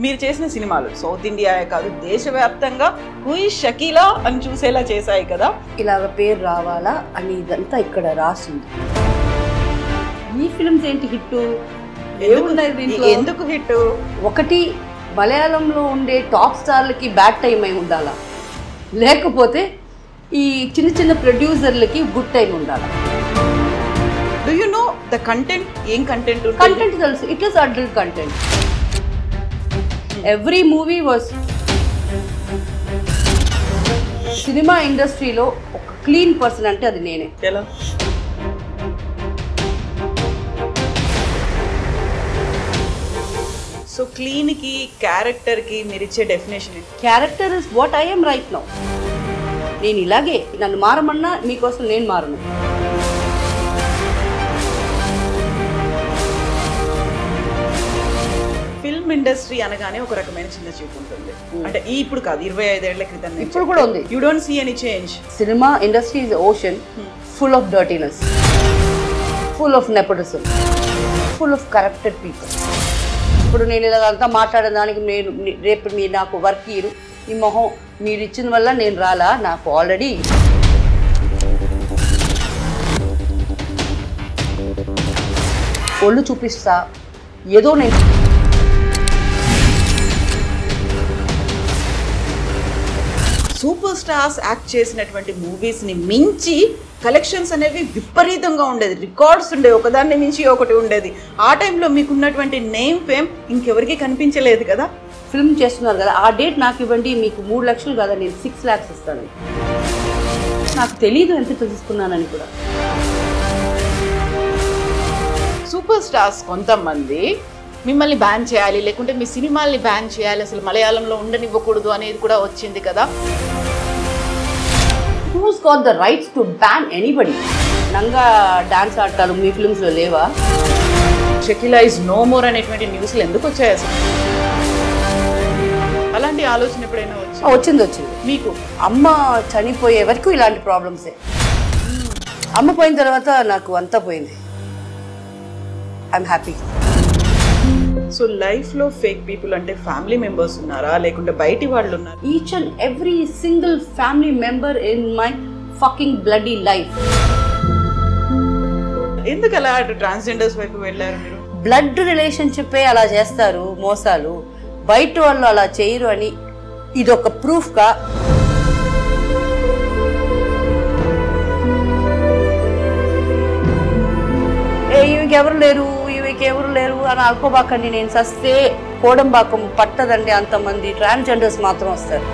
మీరు చేసిన సినిమాలు సౌత్ ఇండియాయే కాదు దేశవ్యాప్తంగా హూ ఇస్ షకీలా అని చూసేలా చేశాయి కదా. ఇలాగ పేరు రావాలా అని ఇదంతా ఇక్కడ రాసింది. ఈ ఫిల్మ్స్ ఏంటి హిట్? ఎందుకు హిట్? ఒకటి, మలయాళంలో ఉండే టాప్ స్టార్లకి బ్యాడ్ టైం అయి ఉండాలా, లేకపోతే ఈ చిన్న చిన్న ప్రొడ్యూసర్లకి గుడ్ టైం ఉండాలా. Do you know the content? ఏం కంటెంట్? కంటెంట్ తెలుసు. It was adult content. Every movie was cinema ఇండస్ట్రీలో ఒక క్లీన్ పర్సన్ అంటే అది నేనే. ఎలా? సో క్లీన్ కి క్యారెక్టర్ కి మీరు ఇచ్చే definition? Character is what I am right now. నేను ఇలాగే, నన్ను మారమన్నా మీకోసం నేను మారను. ఫిల్మ్ ఇండస్ట్రీ అనగానే ఒక రకమైన చిన్న చూపు ఉంటుంది. అంటే ఇప్పుడు కాదు, 25 ఏళ్ల క్రితం ఇప్పుడు కూడా ఉంది. You don't see any change. Cinema industry is ocean full of dirtiness, full of nepotism, full of corrupted people. ఇప్పుడు నేను ఇలాగంతా మాట్లాడే దానికి నేను రేపు మీరు నాకు వర్క్ ఇయ్యరు, ఈ మొహం మీరు ఇచ్చిన వల్ల నేను రాలా, నాకు ఆల్రెడీ ఒళ్ళు చూపిస్తా ఏదో. నేను సూపర్ స్టార్స్ యాక్ట్ చేసినటువంటి మూవీస్ని మించి కలెక్షన్స్ అనేవి విపరీతంగా ఉండేది, రికార్డ్స్ ఉండేవి, ఒకదాన్ని మించి ఒకటి ఉండేది. ఆ టైంలో మీకున్నటువంటి నేమ్ ఫేమ్ ఇంకెవరికి కనిపించలేదు కదా. ఫిల్మ్ చేస్తున్నారు కదా, ఆ డేట్ నాకు ఇవ్వండి, మీకు 3 లక్షలు కదా, నేను 6 lakhs ఇస్తాను. నాకు తెలీదు ఎంత తీసుకున్నానని కూడా. సూపర్ స్టార్స్ కొంతమంది మిమ్మల్ని బ్యాన్ చేయాలి, లేకుంటే మీ సినిమాల్ని బ్యాన్ చేయాలి, అసలు మలయాళంలో ఉండనివ్వకూడదు అనేది కూడా వచ్చింది కదా. Who's got the rights to ban anybody? నంగా డాన్స్ ఆడతారు మీ ఫిల్మ్స్లో లేవా? షకీలా ఇస్ నో మోర్ అనేటువంటి న్యూస్లు ఎందుకు వచ్చాయి అసలు? అలాంటి ఆలోచన ఎప్పుడైనా వచ్చింది? మీకు అమ్మ చనిపోయే వరకు ఇలాంటి ప్రాబ్లమ్సే. అమ్మ పోయిన తర్వాత నాకు అంతా పోయింది. I'm happy. సో లైఫ్లో ఫేక్ పీపుల్ అంటే ఫ్యామిలీ మెంబర్స్ ఉన్నారా, లేకుంటే బయటి వాళ్ళు ఉన్నారా? Each and every single family member in my fucking bloody life. ఎందుకు అలా ట్రాన్స్జెండర్స్ వైపు వెళ్ళారు మీరు? బ్లడ్ రిలేషన్షిప్ అలా చేస్తారు మోసాలు, బయట వాళ్ళు అలా చేయరు అని ఇదొక ప్రూఫ్గా. ఈమెకెవరు లేరు, ఈమెకెవరు లేరు అని అనుకోబాకండి. నేను సస్తే కోడంబాకం పట్టదండి, అంతమంది ట్రాన్స్జెండర్స్ మాత్రం వస్తారు.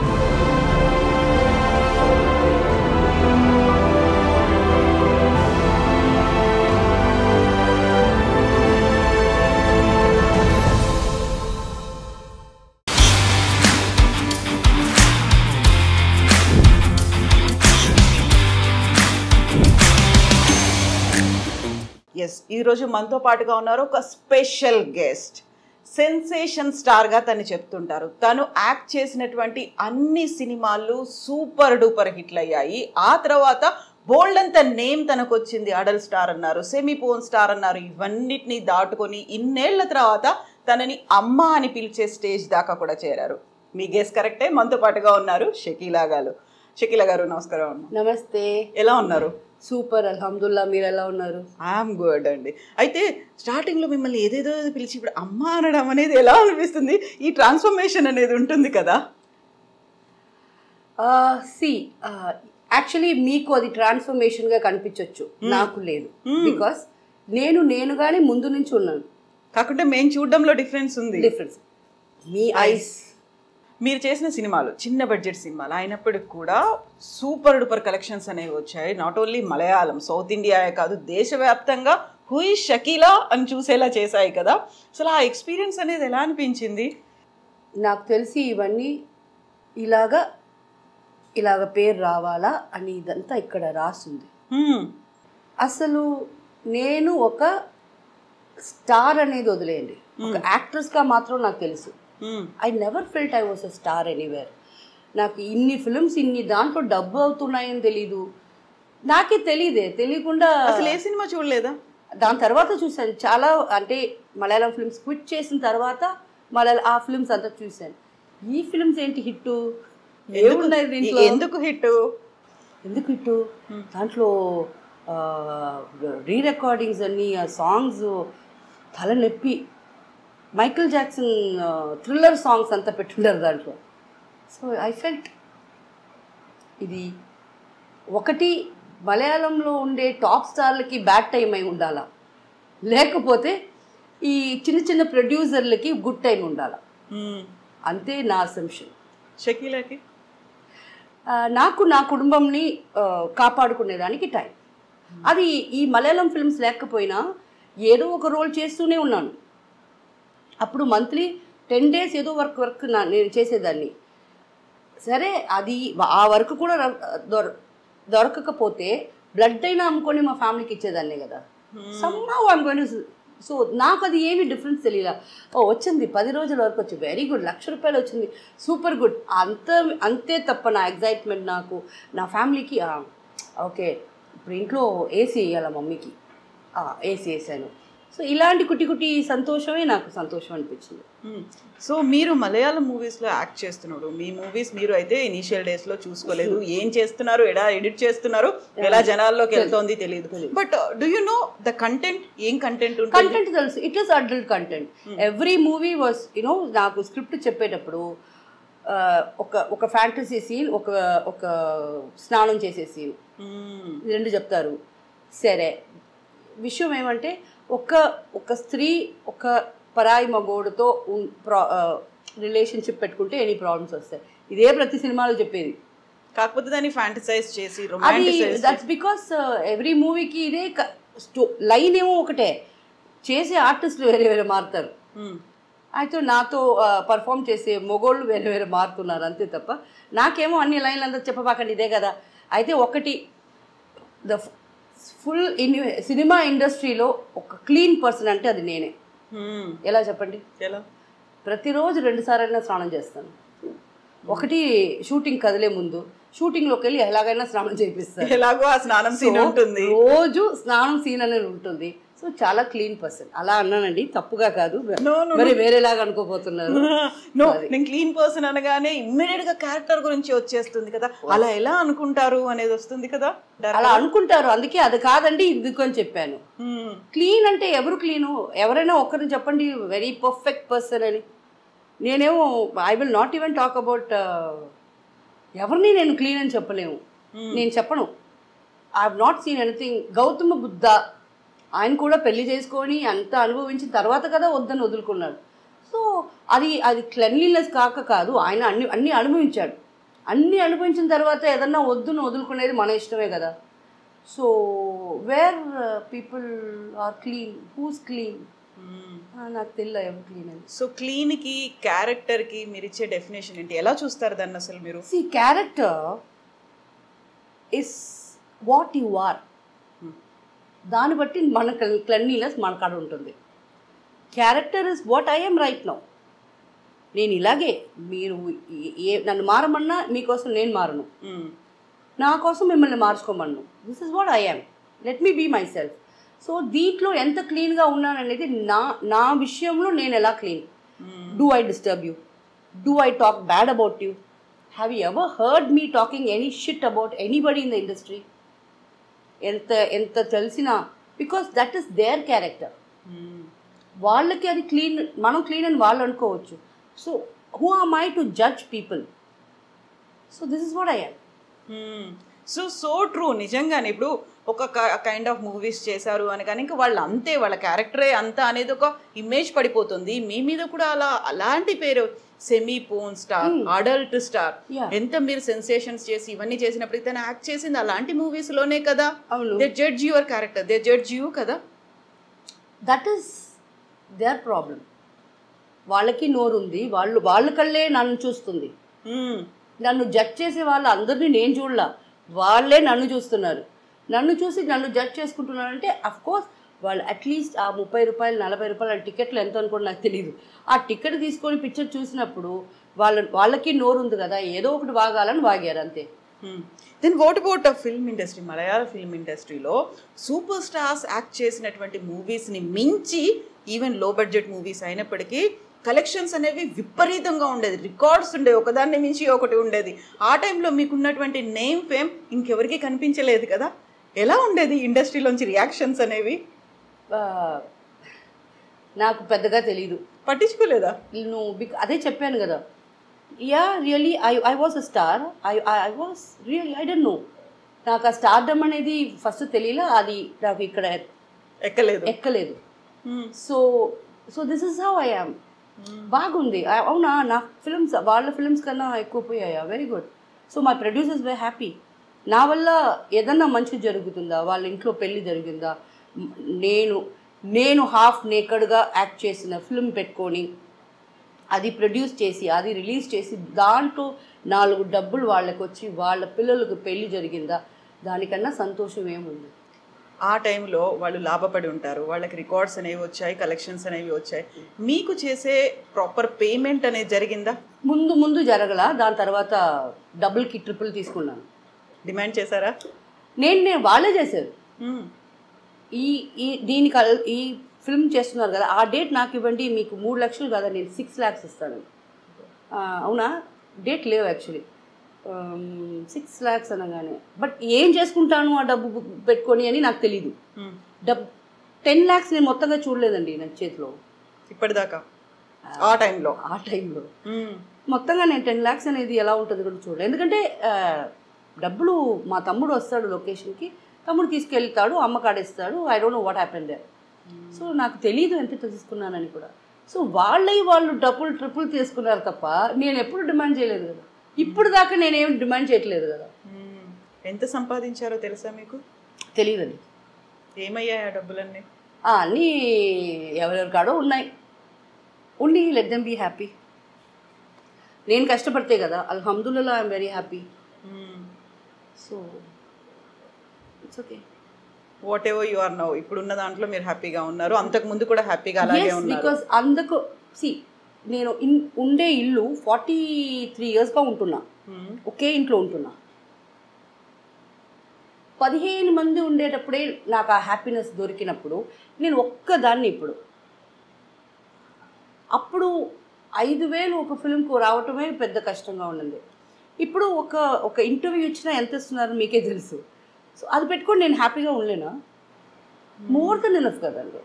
ఎస్, ఈరోజు మనతో పాటుగా ఉన్నారు ఒక స్పెషల్ గెస్ట్. సెన్సేషన్ స్టార్గా తను చెప్తుంటారు. తను యాక్ట్ చేసినటువంటి అన్ని సినిమాలు సూపర్ డూపర్ హిట్లు అయ్యాయి. ఆ తర్వాత బోల్డ్ అంత నేమ్ తనకు వచ్చింది. అడల్ట్ స్టార్ అన్నారు, సెమీ పోన్ స్టార్ అన్నారు. ఇవన్నిటిని దాటుకొని ఇన్నేళ్ల తర్వాత తనని అమ్మ అని పిలిచే స్టేజ్ దాకా కూడా చేరారు. మీ గెస్ కరెక్టే, మనతో పాటుగా ఉన్నారు షకీలా గారు. షకీలా గారు నమస్కారం. నమస్తే. ఎలా ఉన్నారు? సూపర్, అల్హమ్దుల్లా. మీరు ఎలా ఉన్నారు? ఐఎమ్ గుడ్ అండి. అయితే స్టార్టింగ్లో మిమ్మల్ని ఏదేదో పిలిచి ఇప్పుడు అమ్మ అనడం అనేది ఎలా అనిపిస్తుంది? ఈ ట్రాన్స్ఫర్మేషన్ అనేది ఉంటుంది కదా. యాక్చువల్లీ మీకు అది ట్రాన్స్ఫర్మేషన్గా కనిపించవచ్చు, నాకు లేదు. బికాస్ నేనుగానే ముందు నుంచి ఉన్నాను. కాకుంటే మేము చూడడంలో డిఫరెన్స్ ఉంది. డిఫరెన్స్ మీ ఐస్. మీరు చేసిన సినిమాలు చిన్న బడ్జెట్ సినిమాలు అయినప్పటికి కూడా సూపర్ డూపర్ కలెక్షన్స్ అనేవి వచ్చాయి. నాట్ ఓన్లీ మలయాళం, సౌత్ ఇండియాయే కాదు దేశవ్యాప్తంగా హూ ఇస్ షకీలా అని చూసేలా చేశాయి కదా. అసలు ఆ ఎక్స్పీరియన్స్ అనేది ఎలా అనిపించింది? నాకు తెలిసి ఇవన్నీ ఇలాగ పేరు రావాలా అని ఇదంతా ఇక్కడ రాసింది. అసలు నేను ఒక స్టార్ అనేది వదిలేయండి, ఒక యాక్ట్రెస్గా మాత్రం నాకు తెలుసు. I never felt I was a star anywhere. నాకు ఇన్ని ఫిల్మ్స్ ఇన్ని దాంట్లో డబ్బు అవుతున్నాయని తెలీదు, నాకే తెలియకుండా. అసలు ఏ సినిమా చూడలేదా? దాని తర్వాత చూసాను చాలా. అంటే మలయాళం ఫిల్మ్స్ క్విట్ చేసిన తర్వాత మళ్ళీ ఆ ఫిల్మ్స్ అంతా చూశాను. ఈ ఫిల్మ్స్ ఏంటి హిట్, ఏమున్నాయి దీంట్లో, ఎందుకు హిట్, ఎందుకు హిట్? దాంట్లో రీ రికార్డింగ్స్ అన్ని, ఆ సాంగ్స్ తలనొప్పి. మైకిల్ జాక్సన్ థ్రిల్లర్ సాంగ్స్ అంతా పెట్టున్నారు దాంట్లో. సో ఐ ఫెల్ట్ ఇది ఒకటి మలయాళంలో ఉండే టాప్ స్టార్లకి బ్యాడ్ టైం అయి ఉండాలా, లేకపోతే ఈ చిన్న చిన్న ప్రొడ్యూసర్లకి గుడ్ టైం ఉండాలా, అంతే నా అసంప్షన్. షకీలాకి నాకు నా కుటుంబంని కాపాడుకునేదానికి టైం. అది ఈ మలయాళం ఫిల్మ్స్ లేకపోయినా ఏదో ఒక రోల్ చేస్తూనే ఉన్నాను. అప్పుడు మంత్లీ 10 days ఏదో వర్క్ నేను చేసేదాన్ని. సరే అది ఆ వర్క్ కూడా దొరకకపోతే బ్లడ్ అయినా అమ్ముకొని మా ఫ్యామిలీకి ఇచ్చేదాన్నే కదా. Somehow I'm going to. So నాకు అది ఏమి డిఫరెన్స్ తెలియలా. వచ్చింది 10 రోజుల వరకు వచ్చి వెరీ గుడ్, ₹1,00,000 వచ్చింది, సూపర్ గుడ్. అంతే తప్ప నా ఎగ్జైట్మెంట్ నాకు నా ఫ్యామిలీకి ఓకే ఇప్పుడు ఇంట్లో ఏసీ వేయాల మమ్మీకి, ఏసీ వేసాను. సో ఇలాంటి కుట్టి సంతోషమే నాకు సంతోషం అనిపించింది. సో మీరు మలయాళం మూవీస్లో యాక్ట్ చేస్తున్నారు. మీ మూవీస్ మీరు అయితే ఇనీషియల్ డేస్లో చూసుకోలేదు, ఏం చేస్తున్నారు, ఎలా ఎడిట్ చేస్తున్నారు, ఎలా జనాల్లోకి వెళ్తోంది తెలియదు. But do you know the content, ఏం కంటెంట్ ఉంటుంది? కంటెంట్ తెలుసు, it is adult content. Every movie was you know, నాకు స్క్రిప్ట్ చెప్పేటప్పుడు ఒక ఫ్యాంటసీ సీన్, ఒక స్నానం చేసే సీన్, రెండు చెప్తారు. సరే, విషయం ఏమంటే ఒక స్త్రీ ఒక పరాయి మగోడుతో రిలేషన్షిప్ పెట్టుకుంటే ఎనీ ప్రాబ్లమ్స్ వస్తాయి. ఇదే ప్రతి సినిమాలో చెప్పేది. కాకపోతే దాన్ని ఫ్యాంటసైజ్ చేసి దట్స్ బికాస్ ఎవ్రీ మూవీకి ఇదే లైన్ ఏమో ఒకటే, చేసే ఆర్టిస్టులు వేరే వేరే మారుతారు. అయితే నాతో పర్ఫామ్ చేసే మొగోళ్ళు వేరే వేరే మారుతున్నారు, అంతే తప్ప నాకేమో అన్ని లైన్లు అంతా చెప్పబాకండి ఇదే కదా. అయితే ఒకటి, ద ఫుల్ సినిమా ఇండస్ట్రీలో ఒక క్లీన్ పర్సన్ అంటే అది నేనే. ఎలా చెప్పండి? ఎలా? ప్రతిరోజు 2 సార్లు స్నానం చేస్తాను. ఒకటి షూటింగ్ కదిలే ముందు, షూటింగ్లోకి వెళ్ళి ఎలాగైనా స్నానం చేపిస్తాను. ఎలాగో ఆ స్నానం సీన్ ఉంటుంది, రోజు స్నానం సీన్ అనేది ఉంటుంది. సో చాలా క్లీన్ పర్సన్. అలా అన్నానండి, తప్పుగా కాదు, మరి వేరేలాగా అనుకోపోతున్నారు. నో, నేను క్లీన్ పర్సన్ అనగానే ఇమ్మీడియట్ గా క్యారెక్టర్ గురించి వచ్చేస్తుంది కదా, అలా ఎలా అనుకుంటారు అనేది వస్తుంది కదా. అలా అనుకుంటారు, అందుకే అది కాదండి ఎందుకు అని చెప్పాను. క్లీన్ అంటే ఎవరు క్లీను? ఎవరైనా ఒక్కరిని చెప్పండి వెరీ పర్ఫెక్ట్ పర్సన్ అని. నేనేమో I will not even talk about ఎవరిని నేను క్లీన్ అని చెప్పలేము. నేను చెప్పను. I have not seen anything. Gautama Buddha ఆయన కూడా పెళ్లి చేసుకొని అంత అనుభవించిన తర్వాత కదా వద్దని వదులుకున్నాడు. సో అది క్లెన్లీనెస్ కాదు, ఆయన అన్ని అనుభవించాడు. అన్నీ అనుభవించిన తర్వాత ఏదన్నా వద్దును వదులుకునేది మన ఇష్టమే కదా. So where people are clean, who's clean? నాకు తెలియదు ఎవరు క్లీన్ అని. సో క్లీన్కి క్యారెక్టర్కి మీరు ఇచ్చే డెఫినేషన్ ఏంటి? ఎలా చూస్తారు దాన్ని అసలు మీరు? See, character is what you are. దాన్ని బట్టి మన క్లెన్లీనెస్ మన కాడ ఉంటుంది. Character is what I am right now. నేను ఇలాగే, మీరు నన్ను మారమన్నా మీకోసం నేను మారను, నా కోసం మిమ్మల్ని మార్చుకోమన్ను. This is what I am, let me be myself. So దీంట్లో ఎంత క్లీన్గా ఉన్నాననేది నా విషయంలో నేను ఎలా clean. Do I disturb you? Do I talk bad about you? Have you ever heard me talking any shit about anybody in the industry? ఎంత తెలిసినా, because that is their character. వాళ్ళకి అది క్లీన్, మనం క్లీన్ అని వాళ్ళు అనుకోవచ్చు. So who am I to judge people? So this is what I yam. So true. నిజంగానే ఇప్పుడు ఒక కైండ్ ఆఫ్ మూవీస్ చేశారు అని కానీ ఇంకా వాళ్ళు అంతే, వాళ్ళ క్యారెక్టరే అంతా అనేది ఒక ఇమేజ్ పడిపోతుంది. మీ మీద కూడా అలాంటి పేరు, semi porn star, adult star, ఎంత మీరు సెన్సేషన్స్ చేసి ఇవన్నీ చేసినప్పటికీ తను యాక్ట్ చేసింది అలాంటి మూవీస్ లోనే కదా. They judge your character, they judge you కదా. That is their problem. వాళ్ళకి నోరు ఉంది, వాళ్ళ కళ్ళే నన్ను చూస్తుంది. నన్ను జడ్జ్ చేసే వాళ్ళు అందరినీ నేను చూడలా, వాళ్ళే నన్ను చూస్తున్నారు. నన్ను చూసి నన్ను జడ్జ్ చేసుకుంటున్నారంటే అఫ్ కోర్స్ వాళ్ళు అట్లీస్ట్ ఆ ₹30, ₹40 టికెట్లు ఎంత అనుకోండి నాకు తెలియదు. ఆ టికెట్ తీసుకొని పిక్చర్ చూసినప్పుడు వాళ్ళకి నోరు ఉంది కదా, ఏదో ఒకటి వాగాలని వాగారు అంతే. Then what about film industry, Malayalam film ఇండస్ట్రీలో సూపర్ స్టార్స్ యాక్ట్ చేసినటువంటి మూవీస్ని మించి ఈవెన్ లో బడ్జెట్ మూవీస్ అయినప్పటికీ కలెక్షన్స్ అనేవి విపరీతంగా ఉండేది, రికార్డ్స్ ఉండేవి, ఒకదాన్ని మించి ఒకటి ఉండేది. ఆ టైంలో మీకున్నటువంటి నేమ్ ఫేమ్ ఇంకెవరికి కనిపించలేదు కదా. ఎలా ఉండేది ఇండస్ట్రీలోంచి రియాక్షన్స్ అనేవి? నాకు పెద్దగా తెలీదు, పట్టించుకోలేదా నువ్వు? అదే చెప్పాను కదా, really I was a star. I was really, I don't no. నాకు ఆ స్టార్డమ్ అనేది ఫస్ట్ తెలియలే, అది నాకు ఇక్కడ ఎక్కలేదు. So this is how I am. బాగుంది. అవునా, నా ఫిల్మ్స్ వాళ్ళ ఫిల్మ్స్ కన్నా ఎక్కువ పోయాయా? Very good. So my producers very happy. నా వల్ల ఏదన్నా మంచి జరుగుతుందా, వాళ్ళ ఇంట్లో పెళ్ళి జరిగిందా, నేను హాఫ్ నేకడ్గా యాక్ట్ చేసిన ఫిల్మ్ పెట్టుకొని అది ప్రొడ్యూస్ చేసి అది రిలీజ్ చేసి దాంట్లో 4 డబ్బులు వాళ్ళకి వచ్చి వాళ్ళ పిల్లలకు పెళ్ళి జరిగిందా, దానికన్నా సంతోషం ఏముంది? ఆ టైంలో వాళ్ళు లాభపడి ఉంటారు, వాళ్ళకి రికార్డ్స్ అనేవి వచ్చాయి, కలెక్షన్స్ అనేవి వచ్చాయి. మీకు చేసే ప్రాపర్ పేమెంట్ అనేది జరిగిందా? ముందు జరగల, దాని తర్వాత డబుల్కి ట్రిపుల్ తీసుకున్నాను. డిమాండ్ చేశారా? నేను వాళ్ళే చేశారు. దీనికి ఈ ఫిల్మ్ చేస్తున్నారు కదా, ఆ డేట్ నాకు ఇవ్వండి, మీకు 3 లక్షలు కదా, నేను 6 lakhs ఇస్తాను. అవునా, డేట్ లేవు యాక్చువల్లీ. 6 lakhs అనగానే, బట్ ఏం చేసుకుంటాను ఆ డబ్బు పెట్టుకొని అని నాకు తెలీదు. 10 lakhs నేను మొత్తంగా చూడలేదండి నా చేతిలో ఇప్పటిదాకా. ఆ టైంలో మొత్తంగా నేను 10 lakhs అనేది ఎలా ఉంటుంది కూడా చూడలేదు. ఎందుకంటే డబ్బులు మా తమ్ముడు వస్తాడు లొకేషన్కి, తమ్ముడు తీసుకెళ్తాడు, అమ్మ కాడేస్తాడు. I don't know what happened there. So నాకు తెలీదు ఎంత తీసుకున్నానని కూడా. సో వాళ్ళు డబ్బులు ట్రిపుల్ తీసుకున్నారు తప్ప నేను ఎప్పుడు డిమాండ్ చేయలేదు కదా. ఇప్పుడు దాకా నేనేం డిమాండ్ చేయట్లేదు కదా. ఎంత సంపాదించారో తెలుసా మీకు? తెలియదండి. ఏమయ్యాయి ఆ డబ్బులన్నీ? అన్నీ ఎవరెవరి కాడో ఉన్నాయి. Only let them be happy. నేను కష్టపడితే కదా, అల్హమ్దుల్లా I'm very happy. So it's okay. Whatever you are now, ఇప్పుడున్న దాంట్లో మీరు హ్యాపీగా ఉన్నారు, అంతకు ముందు కూడా హ్యాపీగా అలాగే ఉన్నారు. బికాస్ అందుకు నేను ఉండే ఇల్లు 43 yearsగా ఉంటున్నా, ఒకే ఇంట్లో ఉంటున్నా. 15 మంది ఉండేటప్పుడే నాకు ఆ హ్యాపీనెస్ దొరికినప్పుడు నేను ఒక్కదాన్ని. అప్పుడు 5,000 ఒక ఫిల్మ్కు రావటమే పెద్ద కష్టంగా ఉన్నది. ఇప్పుడు ఒక ఇంటర్వ్యూ ఇచ్చినా ఎంత ఇస్తున్నారో మీకే తెలుసు. సో అది పెట్టుకొని నేను హ్యాపీగా ఉండలేనా? మోర్ దెన్ ఎనఫ్ కదండి.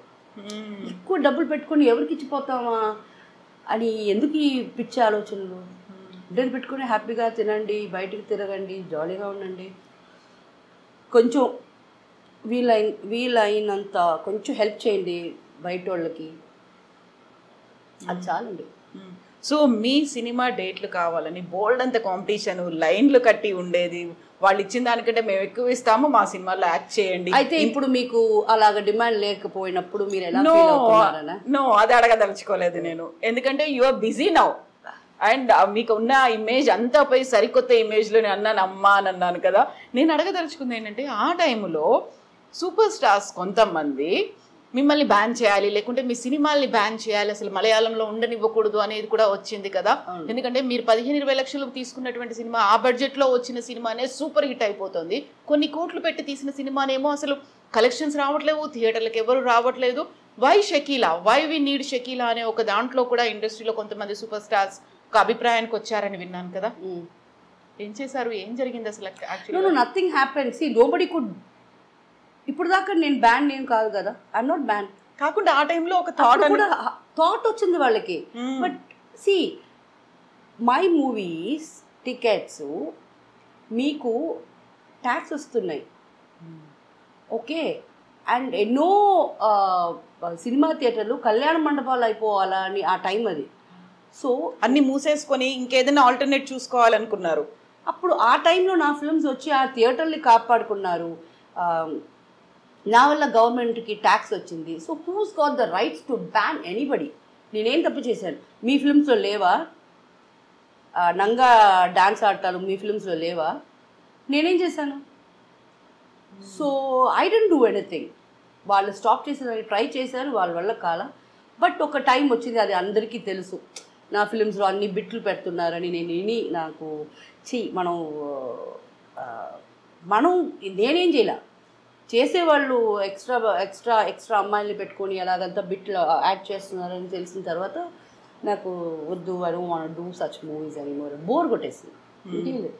ఎక్కువ డబ్బులు పెట్టుకొని ఎవరికి ఇచ్చిపోతామా అని ఎందుకు ఈ పిచ్చి ఆలోచనలు? డబ్బులు పెట్టుకొని హ్యాపీగా తినండి, బయటికి తిరగండి, జాలీగా ఉండండి. కొంచెం వీలైనంత కొంచెం హెల్ప్ చేయండి బయట వాళ్ళకి, అది చాలండి. సో మీ సినిమా డేట్లు కావాలని బోల్డ్ అంత కాంపిటీషన్, లైన్లు కట్టి ఉండేది. వాళ్ళు ఇచ్చిన దానికంటే మేము ఎక్కువ ఇస్తాము, మా సినిమాలో యాక్ట్ చేయండి. అయితే ఇప్పుడు మీకు అలాగ డిమాండ్ లేకపోయినప్పుడు మీరు ఎలా ఫీల్ అవుతున్నారనా? నో, అది అడగదలుచుకోలేదు నేను. ఎందుకంటే you are busy now and మీకు ఉన్న ఇమేజ్ అంతా పోయి సరికొత్త ఇమేజ్లో నేను అమ్మా అని అన్నాను కదా. నేను అడగదలుచుకుంది ఏంటంటే, ఆ టైంలో సూపర్ స్టార్స్ కొంతమంది మిమ్మల్ని బ్యాన్ చేయాలి, లేకుంటే మీ సినిమాల్ని బ్యాన్ చేయాలి, అసలు మలయాళంలో ఉండనివ్వకూడదు అనేది కూడా వచ్చింది కదా. ఎందుకంటే మీరు 15-20 లక్షలు తీసుకున్నటువంటి సినిమా, ఆ బడ్జెట్లో వచ్చిన సినిమానే సూపర్ హిట్ అయిపోతుంది. కొన్ని కోట్లు పెట్టి తీసిన సినిమానేమో అసలు కలెక్షన్స్ రావట్లేవు, థియేటర్లకు ఎవరు రావట్లేదు. Why Shakeela, why we need Shakeela అనే ఒక దాంట్లో కూడా ఇండస్ట్రీలో కొంతమంది సూపర్ స్టార్స్ ఒక అభిప్రాయానికి వచ్చారని విన్నాను కదా. ఏం చేశారు, ఏం జరిగింది అసలు? Actually nothing happen. See nobody could. ఇప్పుడు దాకా నేను బ్యాన్ ఏం కాదు కదా, ఐఎమ్ నాట్ బ్యాన్. కాకుండా ఆ టైంలో ఒక థాట్ వచ్చింది వాళ్ళకి. But see my movies tickets మీకు ట్యాక్స్ వస్తున్నాయి, ఓకే. అండ్ ఎన్నో సినిమా థియేటర్లు కళ్యాణ మండపాలు అయిపోవాలా అని ఆ టైం అది. సో అన్ని మూసేసుకొని ఇంకేదైనా ఆల్టర్నేట్ చూసుకోవాలనుకున్నారు. అప్పుడు ఆ టైంలో నా ఫిల్మ్స్ వచ్చి ఆ థియేటర్ని కాపాడుకున్నారు. నా వల్ల గవర్నమెంట్కి ట్యాక్స్ వచ్చింది. So who's got the rights to ban anybody? నేనేం తప్పు చేశాను? మీ ఫిల్మ్స్లో లేవా నంగా డాన్స్ ఆడతారు? మీ ఫిల్మ్స్లో లేవా? నేనేం చేశాను? So I don't do anything. వాళ్ళు స్టాప్ చేసేదానికి ట్రై చేశారు, వాళ్ళ వల్ల కాల. బట్ ఒక టైం వచ్చింది, అది అందరికీ తెలుసు, నా ఫిల్మ్స్లో అన్ని బిట్లు పెడుతున్నారని. నేను నాకు మనం మనం నేనేం చేయాల చేసేవాళ్ళు ఎక్స్ట్రా ఎక్స్ట్రా ఎక్స్ట్రా అమ్మాయిల్ని పెట్టుకొని అలాగంతా బిట్లు యాడ్ చేస్తున్నారని తెలిసిన తర్వాత నాకు వద్దు I don't want to do such movies అని బోర్ కొట్టేసింది.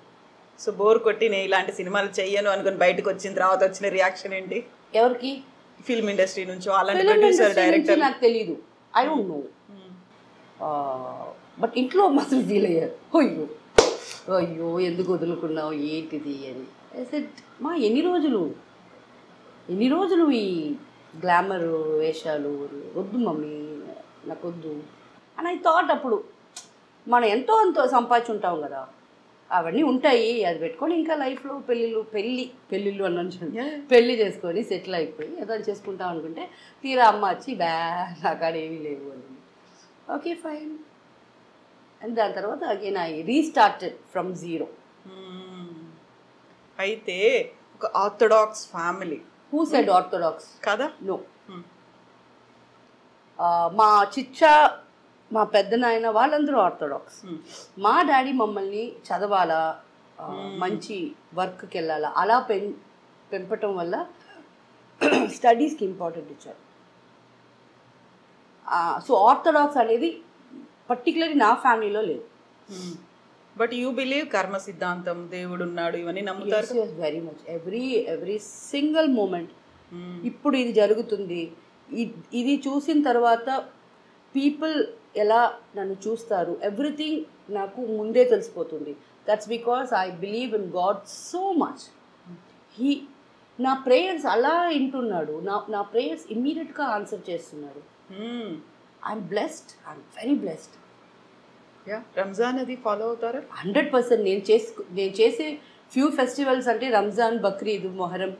సో బోర్ కొట్టి నేను ఇలాంటి సినిమాలు చెయ్యను అనుకుని బయటకు వచ్చిన తర్వాత వచ్చిన రియాక్షన్ ఏంటి? ఎవరికి? ఫిల్మ్ ఇండస్ట్రీ నుంచి నాకు తెలియదు, ఐ డోంట్ నో. బట్ ఇంట్లో మాత్రం ఫీల్ అయ్యారు, అయ్యో అయ్యో ఎందుకు వదులుకున్నావు ఏంటిది అని. మా ఎన్ని రోజులు ఈ గ్లామర్ వేషాలు వద్దు మమ్మీ నాకు వద్దు అని ఐ థాట్. అప్పుడు మనం ఎంతో సంపాదించుంటాం కదా, అవన్నీ ఉంటాయి, అది పెట్టుకొని ఇంకా లైఫ్లో పెళ్ళిళ్ళు అన్న పెళ్ళి చేసుకొని సెటిల్ అయిపోయి ఏదైనా చేసుకుంటాం అనుకుంటే తీరా అమ్మ వచ్చి నాకాడ ఏమీ లేవు అని. Okay fine. అండ్ దాని తర్వాత again I restarted from zero. అయితే ఒక orthodox family. Who said orthodox? కదా, నో. మా చిచ్చా మా పెద్ద నాయన వాళ్ళందరూ ఆర్థోడాక్స్. మా డాడీ మమ్మల్ని చదవాలా, మంచి వర్క్కి వెళ్ళాలా అలా పెంపటం వల్ల స్టడీస్కి ఇంపార్టెంట్ ఇచ్చారు. సో ఆర్థోడాక్స్ అనేది పర్టికులర్లీ నా ఫ్యామిలీలో లేదు. బట్ యూ బిలీవ్ కర్మ సిద్ధాంతం, దేవుడు ఉన్నాడు, ఇవన్నీ నమ్ముతారు? Very much. Every single moment. ఇప్పుడు ఇది జరుగుతుంది, ఇది చూసిన తర్వాత పీపుల్ ఎలా నన్ను చూస్తారు, ఎవ్రీథింగ్ నాకు ముందే తెలిసిపోతుంది. That's because I believe in God so much. నా ప్రేయర్స్ అలా వింటున్నాడు, నా ప్రేయర్స్ ఇమ్మీడియట్గా ఆన్సర్ చేస్తున్నాడు. I'm blessed, I'm very blessed. Ramzan అది ఫాలో అవుతారా? 100%. నేను చేసే ఫ్యూ ఫెస్టివల్స్ అంటే రంజాన్, బక్రీద్, మొహరం,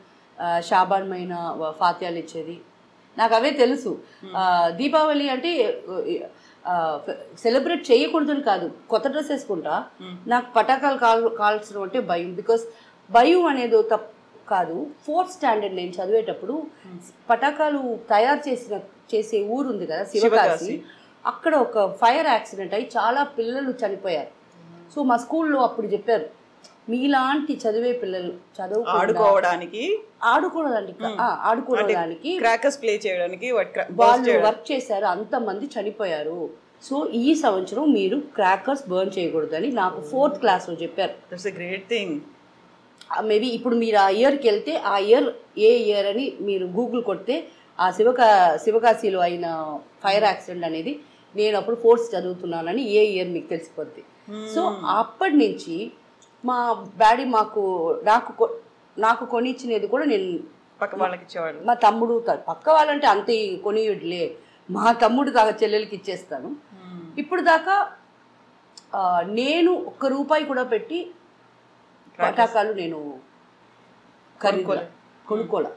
షాబాన్ మైనా ఫాత్యాలు ఇచ్చేది నాకు అవే తెలుసు. దీపావళి అంటే సెలబ్రేట్ చేయకూడదని కాదు, కొత్త డ్రెస్ వేసుకుంటా. నాకు పటాకాలు కాల్చడం అంటే భయం. బికాస్ భయం అనేది కాదు. 4th స్టాండర్డ్ నేను చదివేటప్పుడు పటాకాలు తయారు చేసే ఊరు ఉంది కదా శివకాశి, అక్కడ ఒక ఫైర్ యాక్సిడెంట్ అయ్యి చాలా పిల్లలు చనిపోయారు. సో మా స్కూల్లో అప్పుడు చెప్పారు, మీలాంటి చదివే పిల్లలు ఆడుకోవడానికి వాళ్ళు వర్క్ చేశారు, అంతమంది చనిపోయారు. సో ఈ సంవత్సరం మీరు క్రాకర్స్ బర్న్ చేయకూడదు అని నాకు 4th క్లాస్లో చెప్పారు. Great thing. మేబీ ఇప్పుడు మీరు ఆ ఇయర్కి వెళ్తే ఆ ఇయర్ ఏ ఇయర్ అని మీరు గూగుల్ కొడితే ఆ శివకాశిలో అయిన ఫైర్ యాక్సిడెంట్ అనేది నేను అప్పుడు 4th చదువుతున్నానని ఏ ఇయర్ మీకు తెలిసిపోద్ది. సో అప్పటి నుంచి మా డాడీ నాకు కొనిచ్చినది కూడా నేను పక్క వాళ్ళకి ఇచ్చేవాడు. మా తమ్ముడు, పక్క వాళ్ళంటే అంతే కొనియట్లే, మా తమ్ముడు దాకా చెల్లెలకి ఇచ్చేస్తాను. ఇప్పుడు దాకా నేను ₹1 కూడా పెట్టి పటాకాలు నేను కొనుక్కోలే.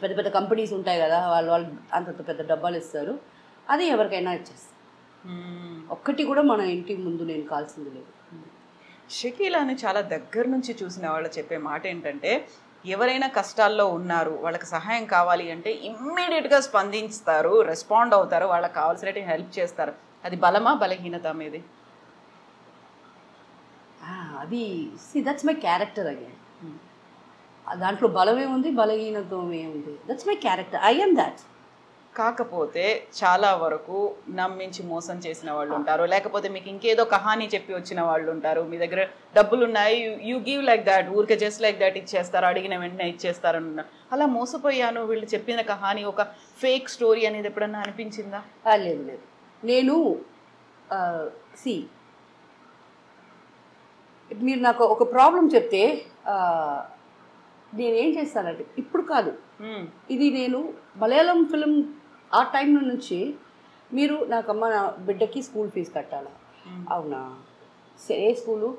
పెద్ద పెద్ద కంపెనీస్ ఉంటాయి కదా, వాళ్ళు అంత పెద్ద డబ్బాలు ఇస్తారు, అది ఎవరికైనా ఇచ్చేస్తారు. ఒక్కటి కూడా మన ఇంటి ముందు నేను కాల్సింది లేదు. షకీలాని చాలా దగ్గర నుంచి చూసిన వాళ్ళు చెప్పే మాట ఏంటంటే, ఎవరైనా కష్టాల్లో ఉన్నారు, వాళ్ళకి సహాయం కావాలి అంటే ఇమ్మీడియట్గా స్పందిస్తారు, రెస్పాండ్ అవుతారు, వాళ్ళకి కావాల్సినట్టు హెల్ప్ చేస్తారు. అది బలమా బలహీనత మీది? అది దట్స్ మై క్యారెక్టర్ అగైన్. దాంట్లో బలమే ఉంది, బలహీనత్వమే ఉంది. That's my character, I am that. కాకపోతే చాలా వరకు నమ్మించి మోసం చేసిన వాళ్ళు ఉంటారు, లేకపోతే మీకు ఇంకేదో కహానీ చెప్పి వచ్చిన వాళ్ళు ఉంటారు. మీ దగ్గర డబ్బులు ఉన్నాయి, యూ గివ్ లైక్ దాట్, ఊరికే జస్ట్ లైక్ దాట్ ఇచ్చేస్తారు, అడిగిన వెంటనే ఇచ్చేస్తారన్న. అలా మోసపోయాను, వీళ్ళు చెప్పిన కహానీ ఒక ఫేక్ స్టోరీ అనేది ఎప్పుడన్నా అనిపించిందా? లేదు లేదు. నేను మీరు నాకు ఒక ప్రాబ్లం చెప్తే నేనేం చేస్తానంటే, ఇప్పుడు కాదు, ఇది నేను మలయాళం ఫిల్మ్ ఆ టైం నుంచి, మీరు నాకమ్మ నా బిడ్డకి స్కూల్ ఫీజు కట్టాలా? అవునా, ఏ స్కూలు?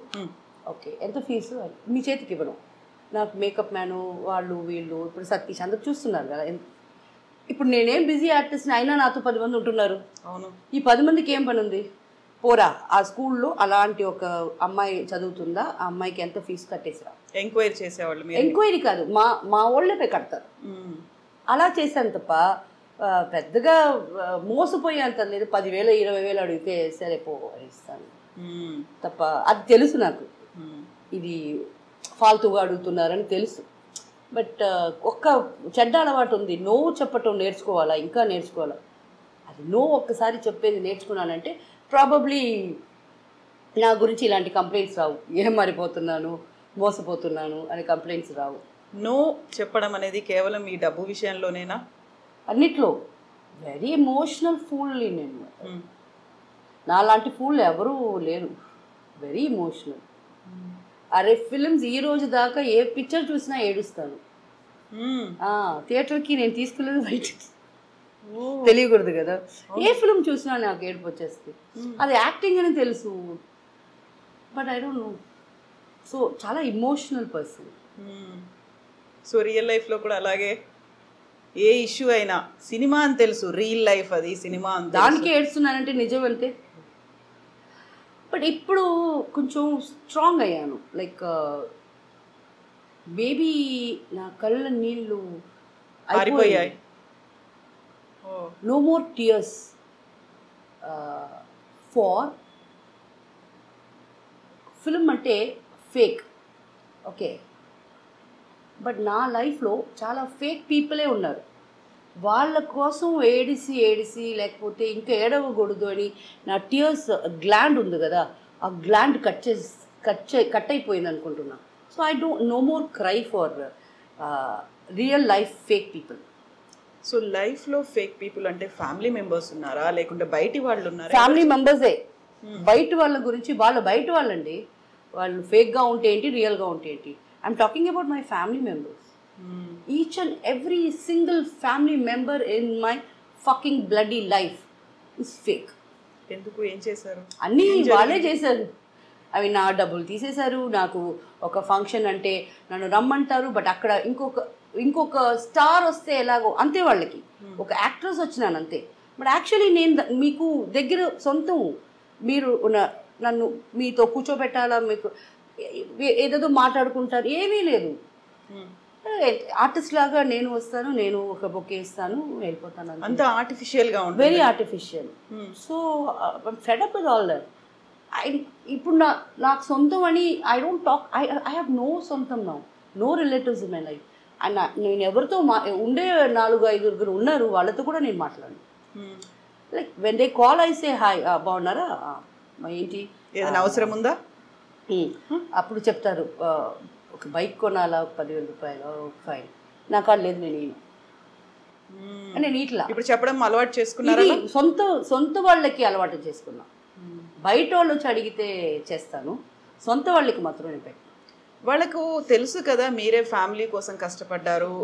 ఓకే, ఎంత ఫీజు? మీ చేతికి ఇవ్వను. నాకు మేకప్ మ్యాను వాళ్ళు వీళ్ళు ఇప్పుడు సతీష్ అందరు చూస్తున్నారు కదా. ఇప్పుడు నేనేం బిజీ ఆర్టిస్ట్ని, అయినా నాతో 10 మంది ఉంటున్నారు. అవును, ఈ 10 మందికి ఏం పని ఉంది? పోరా, ఆ స్కూల్లో అలాంటి ఒక అమ్మాయి చదువుతుందా, ఆ అమ్మాయికి ఎంత ఫీజు కట్టేసిరా. ఎంక్వైరీ చేసేవాళ్ళు. ఎంక్వైరీ కాదు, మా వాళ్ళే కడతారు. అలా చేశాను తప్ప పెద్దగా మోసపోయేంత లేదు. 10,000 20,000 అడిగితే సరే పో ఇస్తాను తప్ప, అది తెలుసు నాకు. ఇది ఫాల్తుగా అడుగుతున్నారని తెలుసు. బట్ ఒక్క చెడ్డ అలవాటు ఉంది, నో చెప్పటం నేర్చుకోవాలా, ఇంకా నేర్చుకోవాలా. అది నో ఒక్కసారి చెప్పేది నేర్చుకున్నానంటే ప్రాబబ్లీ నా గురించి ఇలాంటి కంప్లైంట్స్ రావు. ఏం మారిపోతున్నాను, మోసపోతున్నాను అనే కంప్లైంట్స్ రావు. నో చెప్పడం అనేది కేవలం ఈ డబ్బు విషయంలోనేనా? అన్నిట్లో. వెరీ ఎమోషనల్ ఫూల్ని నేను. నాలాంటి ఫూల్ ఎవరూ లేరు. Very emotional. అరే ఫిలిమ్స్ ఈ రోజు దాకా ఏ పిక్చర్ చూసినా ఏడుస్తాను. థియేటర్కి నేను తీసుకెళ్ళేది బయట, తెలియకూడదు కదా. ఏ ఫిలిం చూసినా నాకు ఏడుపు వచ్చేస్తుంది. అది యాక్టింగ్ అని తెలుసు, but I don't no. So చాలా ఇమోషనల్ పర్సన్. సో రియల్ లైఫ్లో కూడా అలాగే ఏ ఇష్యూ అయినా సినిమా అని తెలుసు, రియల్ లైఫ్ అది సినిమా అని దానికి ఏడుస్తున్నానంటే నిజం అంతే. బట్ ఇప్పుడు కొంచెం స్ట్రాంగ్ అయ్యాను. లైక్ బేబీ నా కళ్ళ నీళ్ళు అయిపోయాయి. No more tears for film అంటే ఫేక్, ఓకే. బట్ నా లైఫ్లో చాలా ఫేక్ పీపులే ఉన్నారు. వాళ్ళ కోసం ఏడిసి లేకపోతే ఇంకా ఏడవకూడదు అని నా టియర్స్ గ్లాండ్ ఉంది కదా, ఆ గ్లాండ్ కట్ అయిపోయింది అనుకుంటున్నా. So I don't no more cry for real life fake people. So లైఫ్లో ఫేక్ పీపుల్ అంటే ఫ్యామిలీ మెంబర్స్ ఉన్నారా లేకుంటే బయటి వాళ్ళు ఉన్నారా? ఫ్యామిలీ మెంబర్సే. బయట వాళ్ళ గురించి వాళ్ళు బయట వాళ్ళండి. వాళ్ళు ఫేక్గా ఉంటే ఏంటి, రియల్గా ఉంటే ఏంటి. I'm talking about my family members. Each and every single family member in my fucking bloody life is fake. ఎందుకు, ఏం చేశారు? అన్నీ వాళ్ళే చేశారు. అవి నా డబ్బులు తీసేశారు. నాకు ఒక ఫంక్షన్ అంటే నన్ను రమ్మంటారు, బట్ అక్కడ ఇంకొక స్టార్ వస్తే ఎలాగో అంతే. వాళ్ళకి ఒక యాక్ట్రెస్ వచ్చినాను అంతే. బట్ యాక్చువల్లీ నేను మీకు దగ్గర సొంతం. మీరు నన్ను మీతో కూర్చోబెట్టాలా, మీకు ఏదేదో మాట్లాడుకుంటారు, ఏమీ లేదు. ఆర్టిస్ట్ లాగా నేను వస్తాను, నేను ఒక బొకే ఇస్తాను, వెళ్ళిపోతాను. అంత ఆర్టిఫిషియల్ గా ఉంటుంది, very artificial. So fed up with all that. ఇప్పుడు నాకు సొంతం అని I don't talk. I have no సొంతం now, no relatives in my life. And నేను ఎవరితో ఉండే 4-5 ఉన్నారు, వాళ్ళతో కూడా నేను మాట్లాడను. Like when they call I say hi, బాగున్నారా, ఏంటి, ఏదైనా అవసరం ఉందా, అప్పుడు చెప్తారు ఒక బైక్ కొనాలా, 10,000 రూపాయలు, ఫైన్. నాకు అది లేదు, నేను ఇట్లా ఇప్పుడు చెప్పడం అలవాటు చేసుకున్నారా? సొంత వాళ్ళకి అలవాటు చేసుకున్నా. బయట వాళ్ళు వచ్చి అడిగితే చేస్తాను, సొంత వాళ్ళకి మాత్రం నేను పెట్టాను. వాళ్ళకు తెలుసు కదా మీరే ఫ్యామిలీ కోసం కష్టపడ్డారు,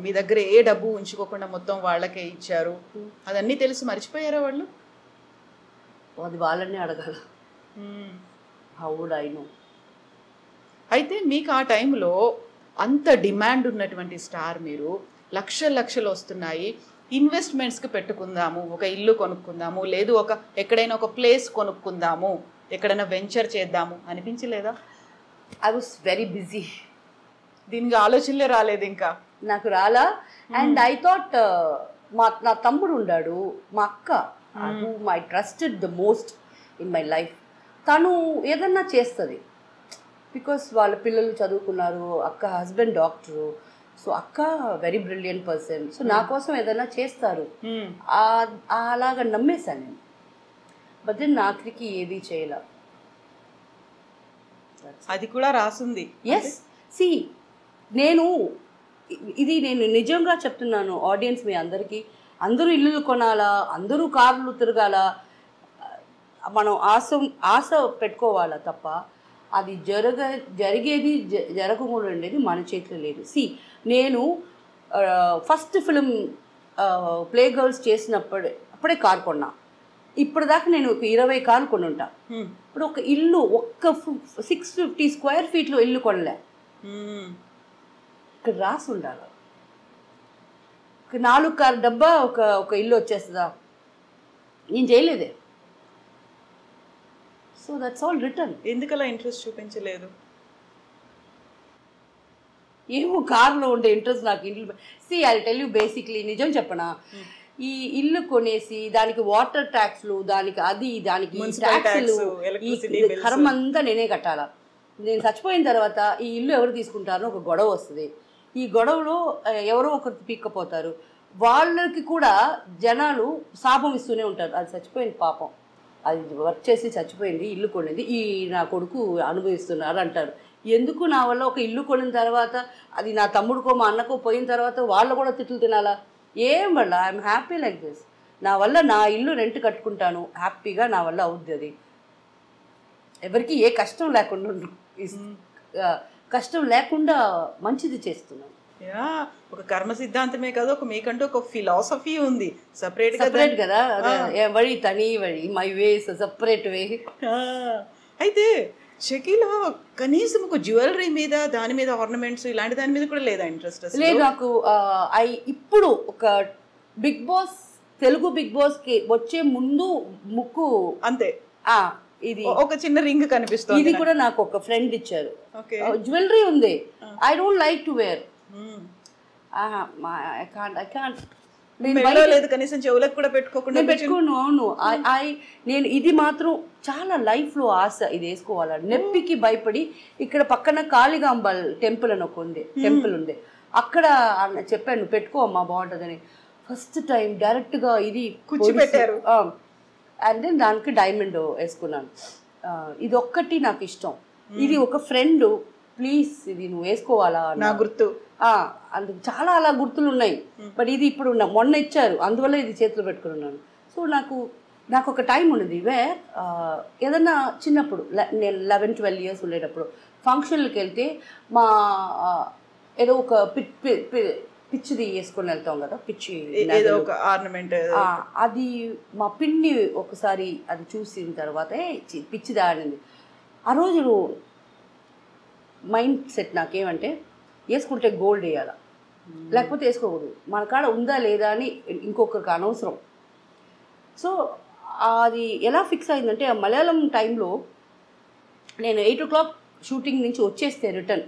మీ దగ్గర ఏ డబ్బు ఉంచుకోకుండా మొత్తం వాళ్ళకే ఇచ్చారు, అదన్నీ తెలుసు. మర్చిపోయారా వాళ్ళు? అది వాళ్ళని అడగాల. How would I know? అయితే మీకు ఆ టైంలో అంత డిమాండ్ ఉన్నటువంటి స్టార్, మీరు లక్షలు వస్తున్నాయి, ఇన్వెస్ట్మెంట్స్కి పెట్టుకుందాము, ఒక ఇల్లు కొనుక్కుందాము, లేదు ఎక్కడైనా ఒక ప్లేస్ కొనుక్కుందాము, ఎక్కడైనా వెంచర్ చేద్దాము అనిపించలేదా? I was very busy. దీనికి ఆలోచనలే రాలేదు ఇంకా నాకు రాలా. అండ్ ఐ థాట్ నా తమ్ముడు ఉన్నాడు, మా అక్క, I trusted the most in my life. తను ఏదన్నా చేస్తుంది, బికాస్ వాళ్ళ పిల్లలు చదువుకున్నారు, అక్క హస్బెండ్ డాక్టరు, సో అక్క వెరీ బ్రిలియంట్ పర్సన్, సో నా కోసం ఏదైనా చేస్తారు అలాగా నమ్మేశాను నేను. బట్ దెన్ ఆఖరికి ఏది చేయలే. అది కూడా రాసుంది. ఎస్, సి నేను నిజంగా చెప్తున్నాను ఆడియన్స్ మీ అందరికీ, అందరూ ఇల్లులు కొనాలా, అందరూ కార్లు తిరగాల, మనం ఆశ పెట్టుకోవాలా తప్ప అది జరిగేది జరగకుండా ఉండేది మన చేతిలో లేదు. నేను ఫస్ట్ ఫిలిం ప్లే గర్ల్స్ అప్పుడే కారు కొన్నా. ఇప్పటిదాకా నేను ఒక 20 కార్లు కొని ఉంటా. ఇప్పుడు ఒక ఇల్లు, ఒక్క 650 స్క్వేర్ ఫీట్లో ఇల్లు కొనలే. ఇక్కడ రాసి ఉండాలి, ఒక 4 కారు డబ్బా ఒక ఇల్లు వచ్చేస్తుందా? నేను చేయలేదే. So that's all return. ఎందుకలా ఇంట్రెస్ట్ చూపించలేదు? ఏమో కార్లో ఉండే ఇంట్రెస్ట్ నాకు. ఇంట్లో ఐ టెల్ యూ బేసిక్లీ, నిజం చెప్పనా, ఈ ఇల్లు కొనేసి దానికి వాటర్ ట్యాక్స్లు, దానికి ట్యాక్స్లు, ఈ కర్మ అంతా నేనే కట్టాలా. నేను చచ్చిపోయిన తర్వాత ఈ ఇల్లు ఎవరు తీసుకుంటారో ఒక గొడవ వస్తుంది. ఈ గొడవలో ఎవరో ఒకరు పీక్కపోతారు. వాళ్ళకి కూడా జనాలు శాపం ఇస్తూనే ఉంటారు. అది చచ్చిపోయింది పాపం, అది వర్క్ చేసి చచ్చిపోయింది, ఇల్లు కొనింది, ఈ నా కొడుకు అనుభవిస్తున్నారు అంటారు. ఎందుకు నా వల్ల ఒక ఇల్లు కొనిన తర్వాత అది నా తమ్ముడికో మా అన్నకో పోయిన తర్వాత వాళ్ళు కూడా తిట్లు తినాలా? ఏం వల్ల ఐఎమ్ హ్యాపీ లైక్ దిస్. నా వల్ల నా ఇల్లు రెంట్ కట్టుకుంటాను, హ్యాపీగా నా వల్ల అవుద్ది. అది ఎవరికి ఏ కష్టం లేకుండా కష్టం లేకుండా మంచిది చేస్తున్నాను. ఒక కర్మ సిద్ధాంతమే కాదు, ఒక మీకంటూ ఒక ఫిలాసఫీ ఉంది సపరేట్ కదా. వഴി తని వഴി మై వేస్ సపరేట్ వే. అయితే షకీలా కనీసం ఒక జ్యువెలరీ మీద, దాని మీద ఆర్నమెంట్స్ ఇలాంటి దాని మీద కూడా లేదా ఇంట్రెస్ట్? లేదు నాకు. ఇప్పుడు ఒక Bigg Boss, Telugu Bigg Boss కి వచ్చే ముందు ముక్కు అంతే, ఇది ఒక చిన్న రింగ్ కనిపిస్తుంది. ఇది కూడా నాకు ఒక ఫ్రెండ్ ఇచ్చారు. జ్యువెలరీ ఉంది. I don't like to wear. లేదు కనీసం చెవులకు కూడా పెట్టుకోకుండా పెట్టుకోను. అవును, నేను ఇది మాత్రం చాలా లైఫ్ లో ఆశ ఇది వేసుకోవాలని. నొప్పికి భయపడి ఇక్కడ పక్కన కాళికాంబల్ టెంపుల్ అని ఒక ఉంది, టెంపుల్ ఉంది, అక్కడ చెప్పాను పెట్టుకో అమ్మా బాగుంటుందని. ఫస్ట్ టైం డైరెక్ట్ గా ఇది కూర్చోబెట్టారు. అండ్ దెన్ దానికి డైమండ్ వేసుకున్నాను. ఇది ఒక్కటి నాకు ఇష్టం. ఇది ఒక ఫ్రెండ్ ప్లీజ్ ఇది నువ్వు వేసుకోవాలా నా గుర్తు, అందుకు చాలా అలా గుర్తులు ఉన్నాయి. బట్ ఇది ఇప్పుడు మొన్న ఇచ్చారు, అందువల్ల ఇది చేతిలో పెట్టుకున్నాను. సో నాకు ఒక టైం ఉన్నది వేర్ ఏదన్నా చిన్నప్పుడు నేను 11-12 years ఉండేటప్పుడు ఫంక్షన్లకు వెళ్తే మా ఏదో ఒక పిచ్చిది వేసుకొని వెళ్తాం కదా, పిచ్చి అది మా పిన్ని ఒకసారి అది చూసిన తర్వాత పిచ్చిది ఆడింది. ఆ రోజు మైండ్ సెట్ నాకేమంటే వేసుకుంటే గోల్డ్ వేయాలా లేకపోతే వేసుకోకూడదు, మన కాడ ఉందా లేదా అని ఇంకొకరికి అనవసరం. సో అది ఎలా ఫిక్స్ అయిందంటే మలయాళం టైంలో నేను 8 o'clock షూటింగ్ నుంచి వచ్చేస్తే రిటర్న్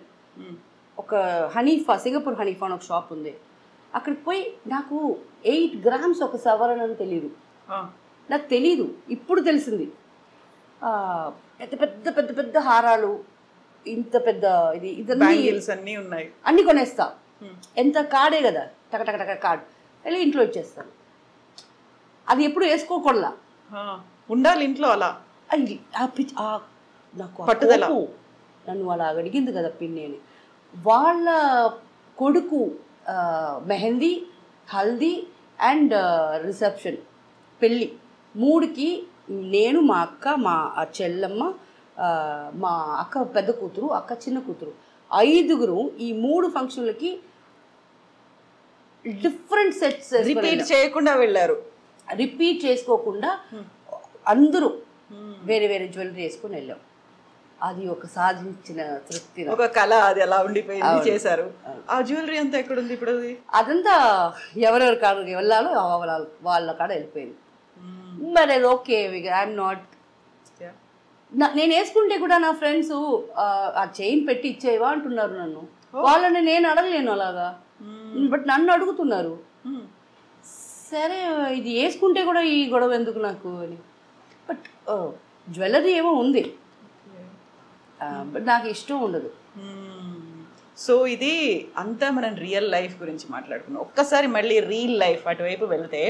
ఒక హనీఫా, సింగపూర్ హనీఫా అని ఒక షాప్ ఉంది, అక్కడికి పోయి నాకు 8 grams ఒక సవరణ అని తెలియదు, నాకు తెలీదు, ఇప్పుడు తెలిసింది. పెద్ద పెద్ద పెద్ద పెద్ద హారాలు, ఇంత పెద్ద ఇది ఇదన్నీ ఉన్నాయి, అన్నీ కొనేస్తా. ఎంత కాడే కదా, టక కార్డ్ వెళ్ళి ఇంట్లో ఇచ్చేస్తాను. అది ఎప్పుడు వేసుకోకూడదా, ఉండాలి ఇంట్లో. అలా నాకు నన్ను అలా అడిగింది కదా పిన్ని అని. వాళ్ళ కొడుకు మెహందీ, హల్దీ అండ్ రిసెప్షన్, పెళ్ళి, 3కి నేను, మా అక్క, మా చెల్లమ్మ, మా అక్క పెద్ద కూతురు, అక్క చిన్న కూతురు, 5గురు ఈ 3 ఫంక్షన్లకి డిఫరెంట్ సెట్స్ రిపీట్ చేయకుండా వెళ్ళారు. రిపీట్ చేసుకోకుండా అందరూ వేరే వేరే జ్యువెలరీ వేసుకొని వెళ్ళాం. అది ఒక సాధించిన తృప్తి, ఒక కళ. అది అలా ఉండిపోయింది, చేశారు. ఆ జ్యువెలరీ అంతా ఎక్కడుంది ఇప్పుడు? అదంతా ఎవరెవరి కాడ వెళ్ళాలో వాళ్ళ కాడ వెళ్ళిపోయింది. మరి అది ఓకే, ఐఎమ్ నాట్. నేను వేసుకుంటే కూడా నా ఫ్రెండ్స్ ఆ చైన్ పెట్టి ఇచ్చేవా అంటున్నారు నన్ను. వాళ్ళని నేను అడగలేను అలాగా, బట్ నన్ను అడుగుతున్నారు. సరే ఇది వేసుకుంటే కూడా ఈ గొడవ ఎందుకు నాకు అని. బట్ జ్యువెలరీ ఏమో ఉంది, బట్ నాకు ఇష్టం ఉండదు. సో ఇది అంతా మనం రియల్ లైఫ్ గురించి మాట్లాడుకున్నాం. ఒక్కసారి మళ్ళీ రియల్ లైఫ్ అటువైపు వెళ్తే,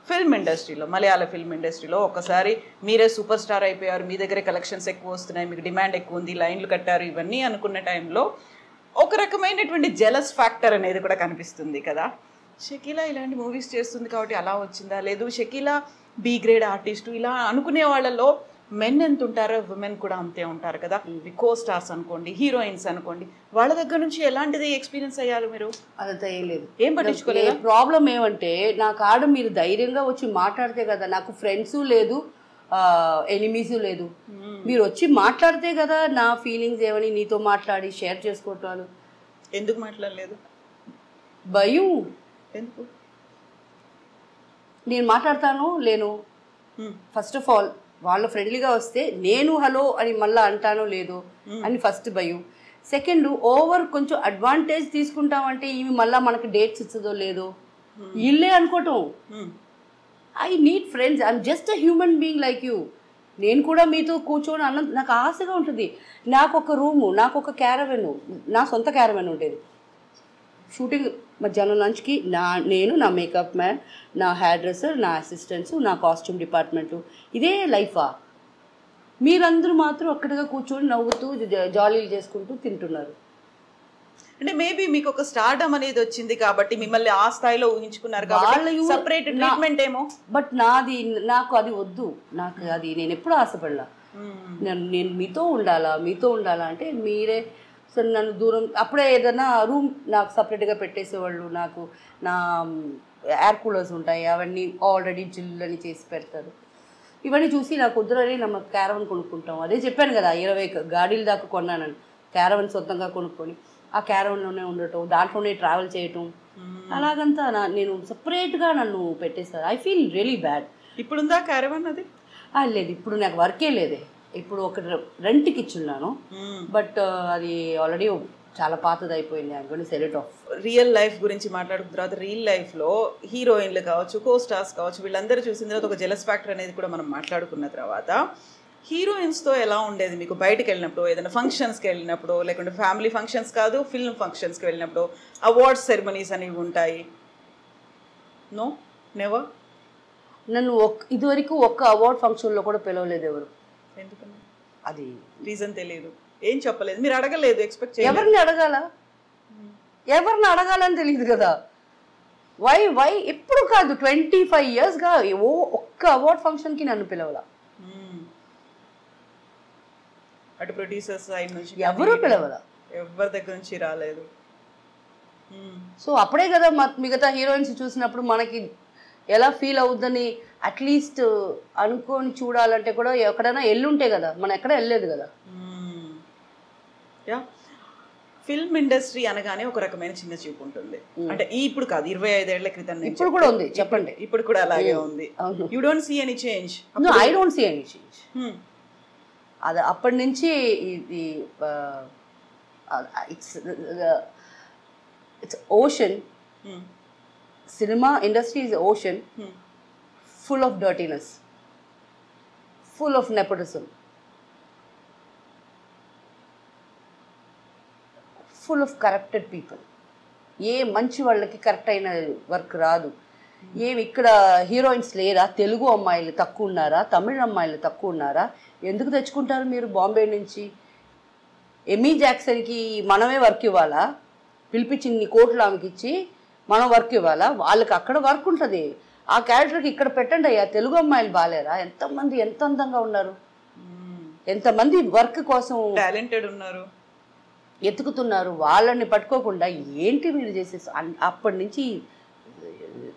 ఫిల్మ్ ఇండస్ట్రీలో, మలయాళ ఫిల్మ్ ఇండస్ట్రీలో ఒక్కసారి మీరే సూపర్ స్టార్ అయిపోయారు, మీ దగ్గర కలెక్షన్స్ ఎక్కువ వస్తున్నాయి, మీకు డిమాండ్ ఎక్కువ ఉంది, లైన్లు కట్టారు, ఇవన్నీ అనుకున్న టైంలో ఒక రకమైనటువంటి జెలస్ ఫ్యాక్టర్ అనేది కూడా కనిపిస్తుంది కదా. షకీలా ఇలాంటి మూవీస్ చేస్తుంది కాబట్టి అలా వచ్చిందా, లేదు షకీలా బి గ్రేడ్ ఆర్టిస్టు ఇలా అనుకునే వాళ్ళలో మెన్ ఎంత ఉంటారో విమెన్ కూడా అంతే ఉంటారు కదా. కో స్టార్స్ అనుకోండి, హీరోయిన్స్ అనుకోండి, వాళ్ళ దగ్గర నుంచి ఎలాంటిది ఎక్స్పీరియన్స్ అయ్యారు మీరు? అదంతా ఏం లేదు, ఏం పట్టించుకోలేదు. ప్రాబ్లం ఏమంటే నాకు ఆడ మీరు ధైర్యంగా వచ్చి మాట్లాడితే కదా, నాకు ఫ్రెండ్స్ లేదు, ఎనిమీస్ లేదు, మీరు వచ్చి మాట్లాడితే కదా నా ఫీలింగ్స్ ఏమని నీతో మాట్లాడి షేర్ చేసుకోవటాలు. ఎందుకు మాట్లాడలేదు? భయం. ఎందుకు? నేను మాట్లాడతాను లేను. ఫస్ట్ ఆఫ్ ఆల్ వాళ్ళు ఫ్రెండ్లీగా వస్తే నేను హలో అని మళ్ళీ అంటానో లేదో అని ఫస్ట్ భయం. సెకండ్, ఓవర్ కొంచెం అడ్వాంటేజ్ తీసుకుంటామంటే ఇవి మళ్ళీ మనకి డేట్స్ ఇస్తుందో లేదో ఇల్లే అనుకోవటం. I need friends, I'm just a human being like you. నేను కూడా మీతో కూర్చొని అన్నం నాకు ఆశగా ఉంటుంది. నాకు ఒక రూము, నాకు ఒక క్యారవెన్, నా సొంత క్యారవెన్ ఉండేది. షూటింగ్ మధ్యాహ్నం లంచ్కి నేను, నా మేకప్ మ్యాన్, నా హెయిర్ డ్రెస్సర్, నా అసిస్టెంట్స్, నా కాస్ట్యూమ్ డిపార్ట్మెంటు, ఇదే లైఫా? మీరందరూ మాత్రం అక్కడగా కూర్చొని నవ్వుతూ జాలీలు చేసుకుంటూ తింటున్నారు. అంటే మేబీ మీకు ఒక స్టార్డమ్ అనేది వచ్చింది కాబట్టి మిమ్మల్ని ఆ స్థాయిలో ఊహించుకున్నారు కాబట్టి సెపరేట్ ట్రీట్మెంట్ ఏమో. బట్ నాకు అది వద్దు. నాకు అది నేను ఎప్పుడు ఆశపడలా. నేను మీతో ఉండాలా అంటే మీరే సరే నన్ను దూరం. అప్పుడే ఏదైనా రూమ్ నాకు సపరేట్గా పెట్టేసేవాళ్ళు. నాకు నా ఎయిర్ కూలర్స్ ఉంటాయి, అవన్నీ ఆల్రెడీ జిల్లని చేసి పెడతారు. ఇవన్నీ చూసి నాకు వద్దురని ನಮ್ಮ క్యారవన్ కొనుక్కుంటాం. అదే చెప్పాను కదా, 20 గాడీల దాకా కొన్నానని. క్యారవన్ సొంతంగా కొనుక్కొని ఆ క్యారవన్లోనే ఉండటం, దాంట్లోనే ట్రావెల్ చేయటం, అలాగంతా నేను సపరేట్గా నన్ను పెట్టేశారు. I feel really bad. ఇప్పుడుందా క్యారవన్? అది లేదు, ఇప్పుడు నాకు వర్కే లేదే. ఇప్పుడు ఒక రెంట్కి ఇచ్చున్నాను, బట్ అది ఆల్రెడీ చాలా పాతది అయిపోయింది. అనుకోండి sell it of. Real life గురించి మాట్లాడుకున్న తర్వాత రియల్ లైఫ్లో హీరోయిన్లు కావచ్చు, కో స్టార్స్ కావచ్చు, వీళ్ళందరూ చూసిన తర్వాత ఒక జెలస్ ఫ్యాక్టర్ అనేది కూడా మనం మాట్లాడుకున్న తర్వాత హీరోయిన్స్తో ఎలా ఉండేది మీకు? బయటకు వెళ్ళినప్పుడు, ఏదైనా ఫంక్షన్స్కి వెళ్ళినప్పుడు, లేకుంటే ఫ్యామిలీ ఫంక్షన్స్ కాదు ఫిల్మ్ ఫంక్షన్స్కి వెళ్ళినప్పుడు, అవార్డ్స్ సెరమనీస్ అనేవి ఉంటాయి. No, never. నన్ను ఇదివరకు ఒక్క అవార్డ్ ఫంక్షన్లో కూడా పిలవలేదు ఎవరు. ఎందుకని? అది రీజన్ తెలియదు, ఏం చెప్పలేదు, మీరు అడగలేదు, ఎక్స్పెక్ట్ చేయలేదు. ఎవరిని అడగాలని తెలియదు కదా. వై ఎప్పుడు కాదు 25 yearsగా ఒక్క అవార్డ్ ఫంక్షన్కి నన్ను పిలవలా. అటు ప్రొడ్యూసర్స్ సైడ్ నుంచి ఎవరు పిలవలా, ఎవరి దగ్గర నుంచి రాలేదు. సో అప్పుడే కదా మిగతా హీరోయిన్స్ చూసినప్పుడు మనకి ఎలా ఫీల్ అవుద్దని అట్లీస్ట్ అనుకొని చూడాలంటే కూడా ఎక్కడైనా ఎల్లుంటే కదా, మనం ఎక్కడ వెళ్ళలేదు కదా. యా, ఫిల్మ్ ఇండస్ట్రీ అనగానే ఒక రకమైన చిన్న చూపు ఉంటుంది. అంటే ఇప్పుడు కాదు, 25 ఏళ్ల క్రితం ఇప్పుడు కూడా ఉంది. చెప్పండి, ఇప్పుడు కూడా అలాగే ఉంది. You don't see any change? I don't see any change. అది అప్పటి నుంచి ఇది it's ocean. Cinema industry is ocean, full of dirtiness, full of nepotism, full of corrupted people. ఏ మంచి వాళ్ళకి కరెక్ట్ అయిన వర్క్ రాదు. ఏమి ఇక్కడ హీరోయిన్స్ లేరా? తెలుగు అమ్మాయిలు తక్కువ ఉన్నారా? తమిళ అమ్మాయిలు తక్కువ ఉన్నారా? ఎందుకు తెచ్చుకుంటారు మీరు బాంబే నుంచి? ఎమీ జాక్సన్కి మనమే వర్క్ ఇవ్వాలా? పిలిపించి ఇన్ని కోట్లు ఆమెకి ఇచ్చి మనం వర్క్ ఇవ్వాలా? వాళ్ళకి అక్కడ వర్క్ ఉంటుంది. ఆ క్యారెక్టర్కి ఇక్కడ పెట్టండి అయ్యా. తెలుగు అమ్మాయిలు బాలేరా? ఎంతమంది ఎంత అందంగా ఉన్నారు, ఎంతమంది వర్క్ కోసం టాలెంటెడ్ ఉన్నారు, ఎతుకుతున్నారు. వాళ్ళని పట్టుకోకుండా ఏంటి మీరు చేసేసి అప్పటి నుంచి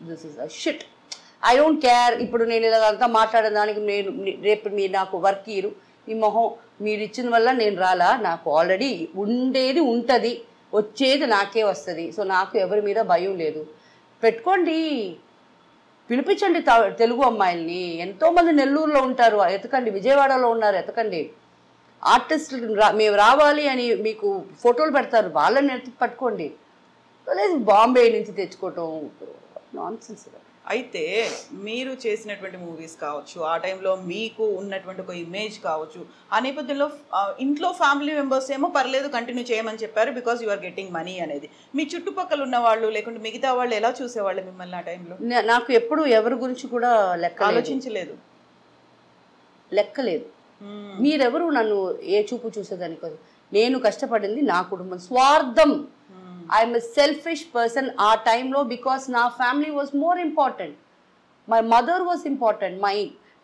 this is a shit. I don't care. ఇప్పుడు నేను ఇలాగంతా మాట్లాడడానికి నేను రేపు మీరు నాకు వర్క్ ఇరు, ఈ మొహం మీరు ఇచ్చిన వల్ల నేను రాలా. నాకు ఆల్రెడీ ఉండేది ఉంటుంది, వచ్చేది నాకే వస్తుంది. సో నాకు ఎవరి మీద భయం లేదు. పెట్టుకోండి, పిలిపించండి తెలుగు అమ్మాయిల్ని. ఎంతోమంది నెల్లూరులో ఉంటారు, ఎతకండి. విజయవాడలో ఉన్నారు, ఎతకండి. ఆర్టిస్టులు మేము రావాలి అని మీకు ఫోటోలు పెడతారు, వాళ్ళని పట్టుకోండి. లేదు బాంబే నుంచి తెచ్చుకోవటం నాన్సెన్స్. అయితే మీరు చేసినటువంటి మూవీస్ కావచ్చు, ఆ టైంలో మీకు ఉన్నటువంటి ఒక ఇమేజ్ కావచ్చు, ఆ నేపథ్యంలో ఇంట్లో ఫ్యామిలీ మెంబర్స్ ఏమో పర్లేదు కంటిన్యూ చేయమని చెప్పారు because you are getting money అనేది. మీ చుట్టుపక్కల ఉన్న వాళ్ళు లేకుంటే మిగతా వాళ్ళు ఎలా చూసేవాళ్ళు మిమ్మల్ని ఆ టైంలో? నాకు ఎప్పుడు ఎవరి గురించి కూడా ఆలోచించలేదు, లెక్కలేదు. మీరెవరు నన్ను ఏ చూపు చూసేదాన్ని కాదు. నేను కష్టపడింది నా కుటుంబం. స్వార్థం. ఐఎమ్ ఎ సెల్ఫిష్ పర్సన్ ఆ టైంలో బికాస్ నా family was more important. My mother was important.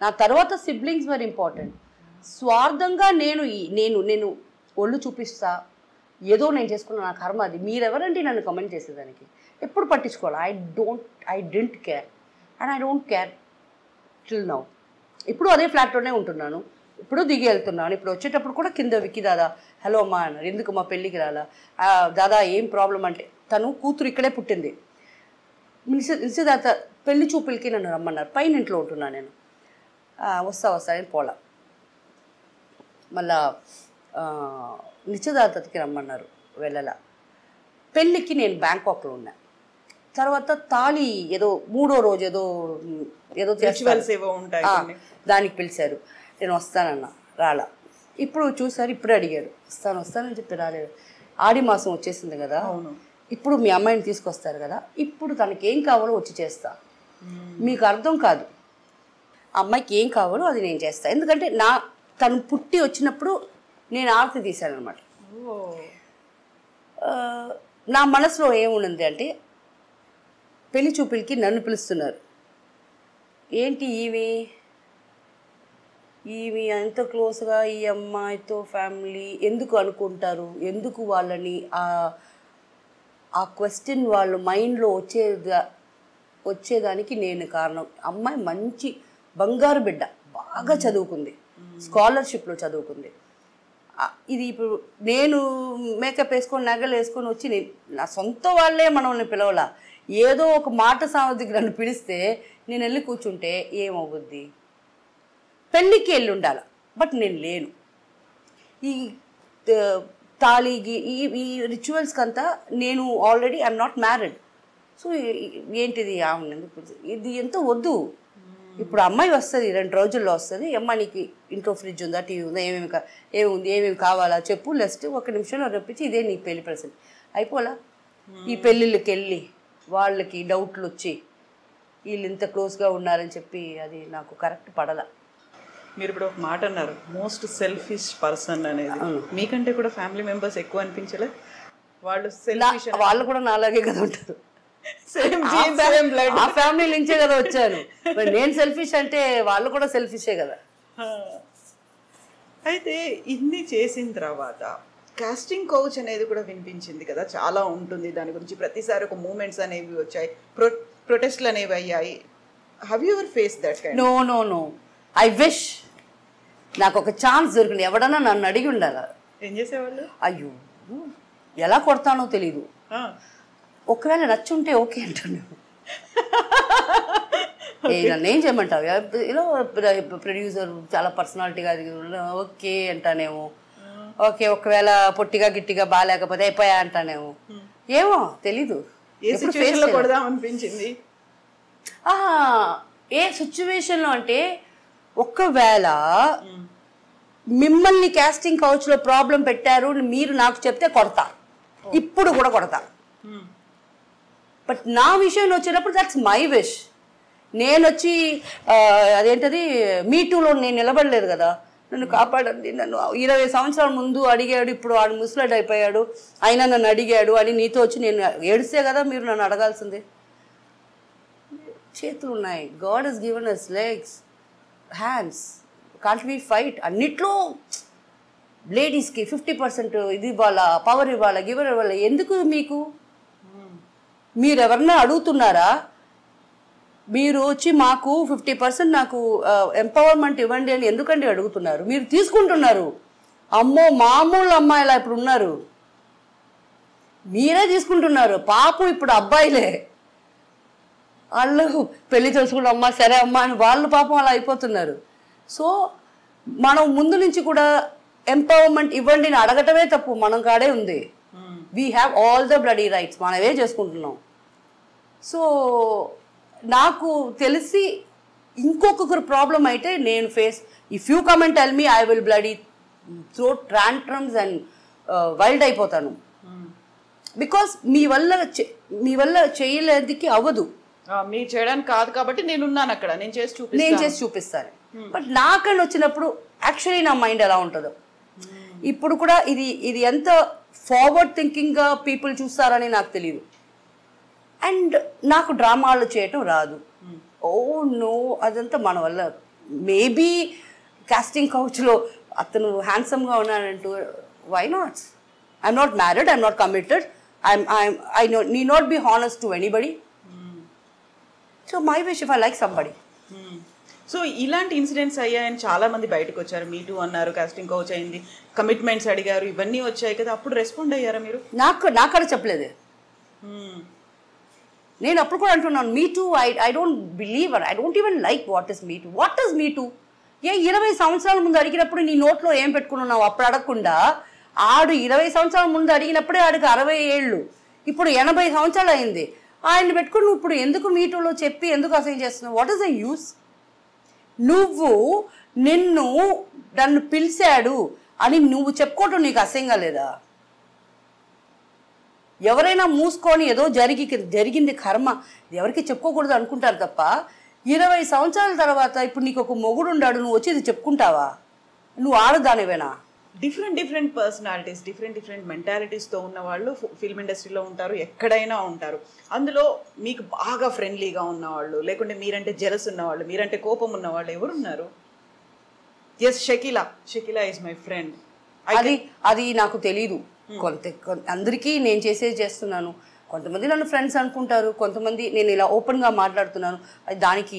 నా తర్వాత సిబ్లింగ్స్ వర్ ఇంపార్టెంట్. స్వార్థంగా నేను ఒళ్ళు చూపిస్తా, ఏదో నేను చేసుకున్న నా కర్మ అది. మీరెవరంటే నన్ను కమెంట్ చేసేదానికి? ఎప్పుడు పట్టించుకోవాలి. I don't care and I don't care till now. ఇప్పుడు అదే ఫ్లాట్లోనే ఉంటున్నాను, ఇప్పుడు దిగి వెళ్తున్నాను. ఇప్పుడు వచ్చేటప్పుడు కూడా కింద విక్కి దాదా హలో అమ్మా అన్నారు. ఎందుకు మా పెళ్ళికి రాలా? దాదా ఏం ప్రాబ్లం అంటే, తను కూతురు ఇక్కడే పుట్టింది. నిశ్చితార్థ పెళ్లి చూపులకి నన్ను రమ్మన్నారు. పైన ఇంట్లో ఉంటున్నాను నేను. వస్తా అని పోలా. మళ్ళా నిశ్చితార్థకి రమ్మన్నారు, వెళ్ళలా. పెళ్ళికి నేను బ్యాంకాక్లో ఉన్నా. తర్వాత తాళి ఏదో 3వ రోజు ఏదో దానికి పిలిచారు. నేను వస్తానన్నా రాలా. ఇప్పుడు చూసారు, ఇప్పుడు అడిగాడు వస్తానని చెప్పి రాలేదు. ఆడి మాసం వచ్చేసింది కదా, ఇప్పుడు మీ అమ్మాయిని తీసుకొస్తారు కదా, ఇప్పుడు తనకి ఏం కావాలో వచ్చి చేస్తా. మీకు అర్థం కాదు, అమ్మాయికి ఏం కావాలో అది నేను చేస్తా. ఎందుకంటే తను పుట్టి వచ్చినప్పుడు నేను ఆరతి తీశాను అనమాట. నా మనసులో ఏముంది అంటే పెళ్లి చూపులకి నన్ను పిలుస్తున్నారు, ఏంటి ఈవి ఎంత క్లోజ్గా ఈ అమ్మాయితో ఫ్యామిలీ ఎందుకు అనుకుంటారు, ఎందుకు వాళ్ళని ఆ క్వశ్చన్ వాళ్ళ మైండ్లో వచ్చేదానికి నేను కారణం. అమ్మాయి మంచి బంగారు బిడ్డ, బాగా చదువుకుంది, స్కాలర్షిప్లో చదువుకుంది. ఇది ఇప్పుడు నేను మేకప్ వేసుకొని నగలు వేసుకొని వచ్చి నా సొంత వాళ్ళే మనల్ని పిలవలా, ఏదో ఒక మాట సామర్థ్యం నన్ను పిలిస్తే నేను వెళ్ళి కూర్చుంటే ఏమవుద్ది? పెళ్ళికి వెళ్ళి ఉండాలి, బట్ నేను లేను. ఈ తాళికి ఈ రిచువల్స్కి అంతా నేను already I'm not married. So ఏంటిది ఇది ఎంతో వద్దు. ఇప్పుడు అమ్మాయి వస్తుంది, 2 రోజుల్లో వస్తుంది. అమ్మ నీకు ఇంట్లో ఫ్రిడ్జ్ ఉందా, టీవీ ఉందా, ఏమేమి కావాలా చెప్పు, లెస్ట్ 1 నిమిషంలో రప్పించి ఇదే నీకు పెళ్లి ప్రసెంట్ అయిపోలా. ఈ పెళ్ళిళ్ళకి వెళ్ళి వాళ్ళకి డౌట్లు వచ్చి వీళ్ళు ఇంత క్లోజ్గా ఉన్నారని చెప్పి అది నాకు కరెక్ట్ పడలా. మీరు ఇప్పుడు ఒక మాట అన్నారు, మోస్ట్ సెల్ఫిష్ పర్సన్ అనేది. మీకంటే కూడా ఫ్యామిలీ మెంబర్స్ ఎక్కువ అనిపించలే? వాళ్ళు కూడా నాలాగే కదా ఉంటారు, ఆ ఫ్యామిలీ నుంచే కదా వచ్చాను. నేను సెల్ఫిష్ అంటే వాళ్ళు కూడా సెల్ఫిషే కదా. అయితే ఇన్ని చేసిన తర్వాత కాస్టింగ్ కౌచ్ అనేది కూడా వినిపించింది కదా, చాలా ఉంటుంది దాని గురించి. ప్రతిసారి ఒక మూమెంట్స్ అనేవి వచ్చాయి, ప్రొటెస్ట్లు అనేవి అయ్యాయి. Have you ever face that kind? No. I wish నాకు ఒక ఛాన్స్ దొరికింది. ఎవడన్నా నన్ను అడిగి ఉండాలి. ఏం చేసేవాళ్ళు? అయ్యో ఎలా కొడతానో తెలీదు. ఒకవేళ నచ్చుంటే ఓకే అంటాను. నన్ను ఏం చేయమంటావు? ప్రొడ్యూసర్ చాలా పర్సనాలిటీగా ఓకే అంటానేమో, ఓకే ఒకవేళ పొట్టిగా గిట్టిగా బాగాలేకపోతే అయిపోయా అంటానేమో, ఏమో తెలీదు. ఏ సిచ్యువేషన్లో కొడదాం అనిపించింది? ఏ సిచ్యువేషన్లో అంటే ఒకవేళ మిమ్మల్ని కాస్టింగ్ కౌచ్లో ప్రాబ్లం పెట్టారు మీరు నాకు చెప్తే కొడతా, ఇప్పుడు కూడా కొడతా. బట్ నా విషయంలో వచ్చేటప్పుడు దట్స్ మై విష్. నేను వచ్చి అదేంటది మీటూలో నేను నిలబడలేదు కదా, నన్ను కాపాడండి, నన్ను 20 సంవత్సరాల ముందు అడిగాడు, ఇప్పుడు వాడు ముసలాడు అయిపోయాడు, అయినా నన్ను అడిగాడు అని నీతో వచ్చి నేను ఏడిస్తే కదా మీరు నన్ను అడగాల్సిందే. చేతులు ఉన్నాయి, God has given us legs, hands, can't we fight? అన్నిట్లో లేడీస్కి 50% ఇది ఇవ్వాలా, పవర్ ఇవ్వాలా, గివర్ ఇవ్వాలా. ఎందుకు మీకు? మీరు ఎవరన్నా అడుగుతున్నారా? మీరు వచ్చి మాకు 50% నాకు ఎంపవర్మెంట్ ఇవ్వండి అని ఎందుకండి అడుగుతున్నారు? మీరు తీసుకుంటున్నారు. అమ్మో మామూలు అమ్మాయిలా ఇప్పుడు ఉన్నారు, మీరే తీసుకుంటున్నారు. పాపం ఇప్పుడు అబ్బాయిలే, వాళ్ళు పెళ్లి చేసుకుంటే అమ్మా సరే అమ్మా అని వాళ్ళు పాపం అలా అయిపోతున్నారు. సో మనం ముందు నుంచి కూడా ఎంపవర్మెంట్ ఇవ్వండి అని అడగటమే తప్పు, మనం కాడే ఉంది. We have all the bloody rights, మనమే చేసుకుంటున్నాం. సో నాకు తెలిసి ఇంకొకరు ప్రాబ్లం అయితే నేను face, if you come and tell me I will bloody throw tantrums and wild అయిపోతాను. బికాస్ మీ వల్ల చేయలేదికి అవ్వదు. మీరు చేయడానికి కాదు కాబట్టి నేనున్నాను అక్కడ, నేను చేసి చూపిస్తాను. బట్ నాకని వచ్చినప్పుడు యాక్చువల్లీ నా మైండ్ ఎలా ఉంటుందో ఇప్పుడు కూడా ఇది ఎంత ఫార్వర్డ్ థింకింగ్గా పీపుల్ చూస్తారని నాకు తెలియదు. అండ్ నాకు డ్రామాలు చేయటం రాదు. ఓ నో, అదంతా మన వల్ల. మేబీ కాస్టింగ్ కౌచ్లో అతను హ్యాండ్సమ్గా ఉన్నాడంటూ, why not? I'm not married, I'm not committed, I need not be honest to anybody. So my wish if I like somebody. So ఇలాంటి ఇన్సిడెంట్స్ అయ్యాయని చాలా మంది బయటకు వచ్చారు. మీ టూ అన్నారు, కాస్టింగ్ కౌచ్ అయింది, కమిట్మెంట్స్ అడిగారు, ఇవన్నీ వచ్చాయి కదా, అప్పుడు రెస్పాండ్ అయ్యారా మీరు? నాకడ చెప్పలేదు. నేను అప్పుడు కూడా అంటున్నాను me too, I don't believe, I don't even like what is me too. What is me too? 20 సంవత్సరాల ముందు అడిగినప్పుడు నీ నోట్లో ఏం పెట్టుకున్నావు? అప్పుడు అడగకుండా ఆడు 20 సంవత్సరాల ముందు అడిగినప్పుడే ఆడికి 60 ఏళ్ళు, ఇప్పుడు 80 సంవత్సరాలు అయింది. ఆయన పెట్టుకుని నువ్వు ఇప్పుడు ఎందుకు మీటూలో చెప్పి ఎందుకు అసైన్ చేస్తున్నావు? What is the use? నిన్ను నన్ను పిలిచాడు అని నువ్వు చెప్పుకోవటం నీకు అసహ్యంగా లేదా? ఎవరైనా మూసుకొని ఏదో జరిగింది కర్మ ఎవరికి చెప్పుకోకూడదు అనుకుంటారు తప్ప 20 సంవత్సరాల తర్వాత ఇప్పుడు నీకు ఒక మొగుడు ఉండాడు, నువ్వు వచ్చి ఇది చెప్పుకుంటావా? నువ్వు ఆడదానివేనా? డిఫరెంట్ పర్సనాలిటీస్, డిఫరెంట్ మెంటాలిటీస్తో ఉన్న వాళ్ళు ఫిల్మ్ ఇండస్ట్రీలో ఉంటారు, ఎక్కడైనా ఉంటారు. అందులో మీకు బాగా ఫ్రెండ్లీగా ఉన్నవాళ్ళు, లేకుంటే మీరంటే జెలస్ ఉన్నవాళ్ళు, మీరంటే కోపం ఉన్నవాళ్ళు ఎవరున్నారు? Yes, Shakeela is my friend. అది నాకు తెలీదు. అందరికీ నేను చేస్తున్నాను. కొంతమంది నన్ను ఫ్రెండ్స్ అనుకుంటారు, కొంతమంది నేను ఇలా ఓపెన్గా మాట్లాడుతున్నాను దానికి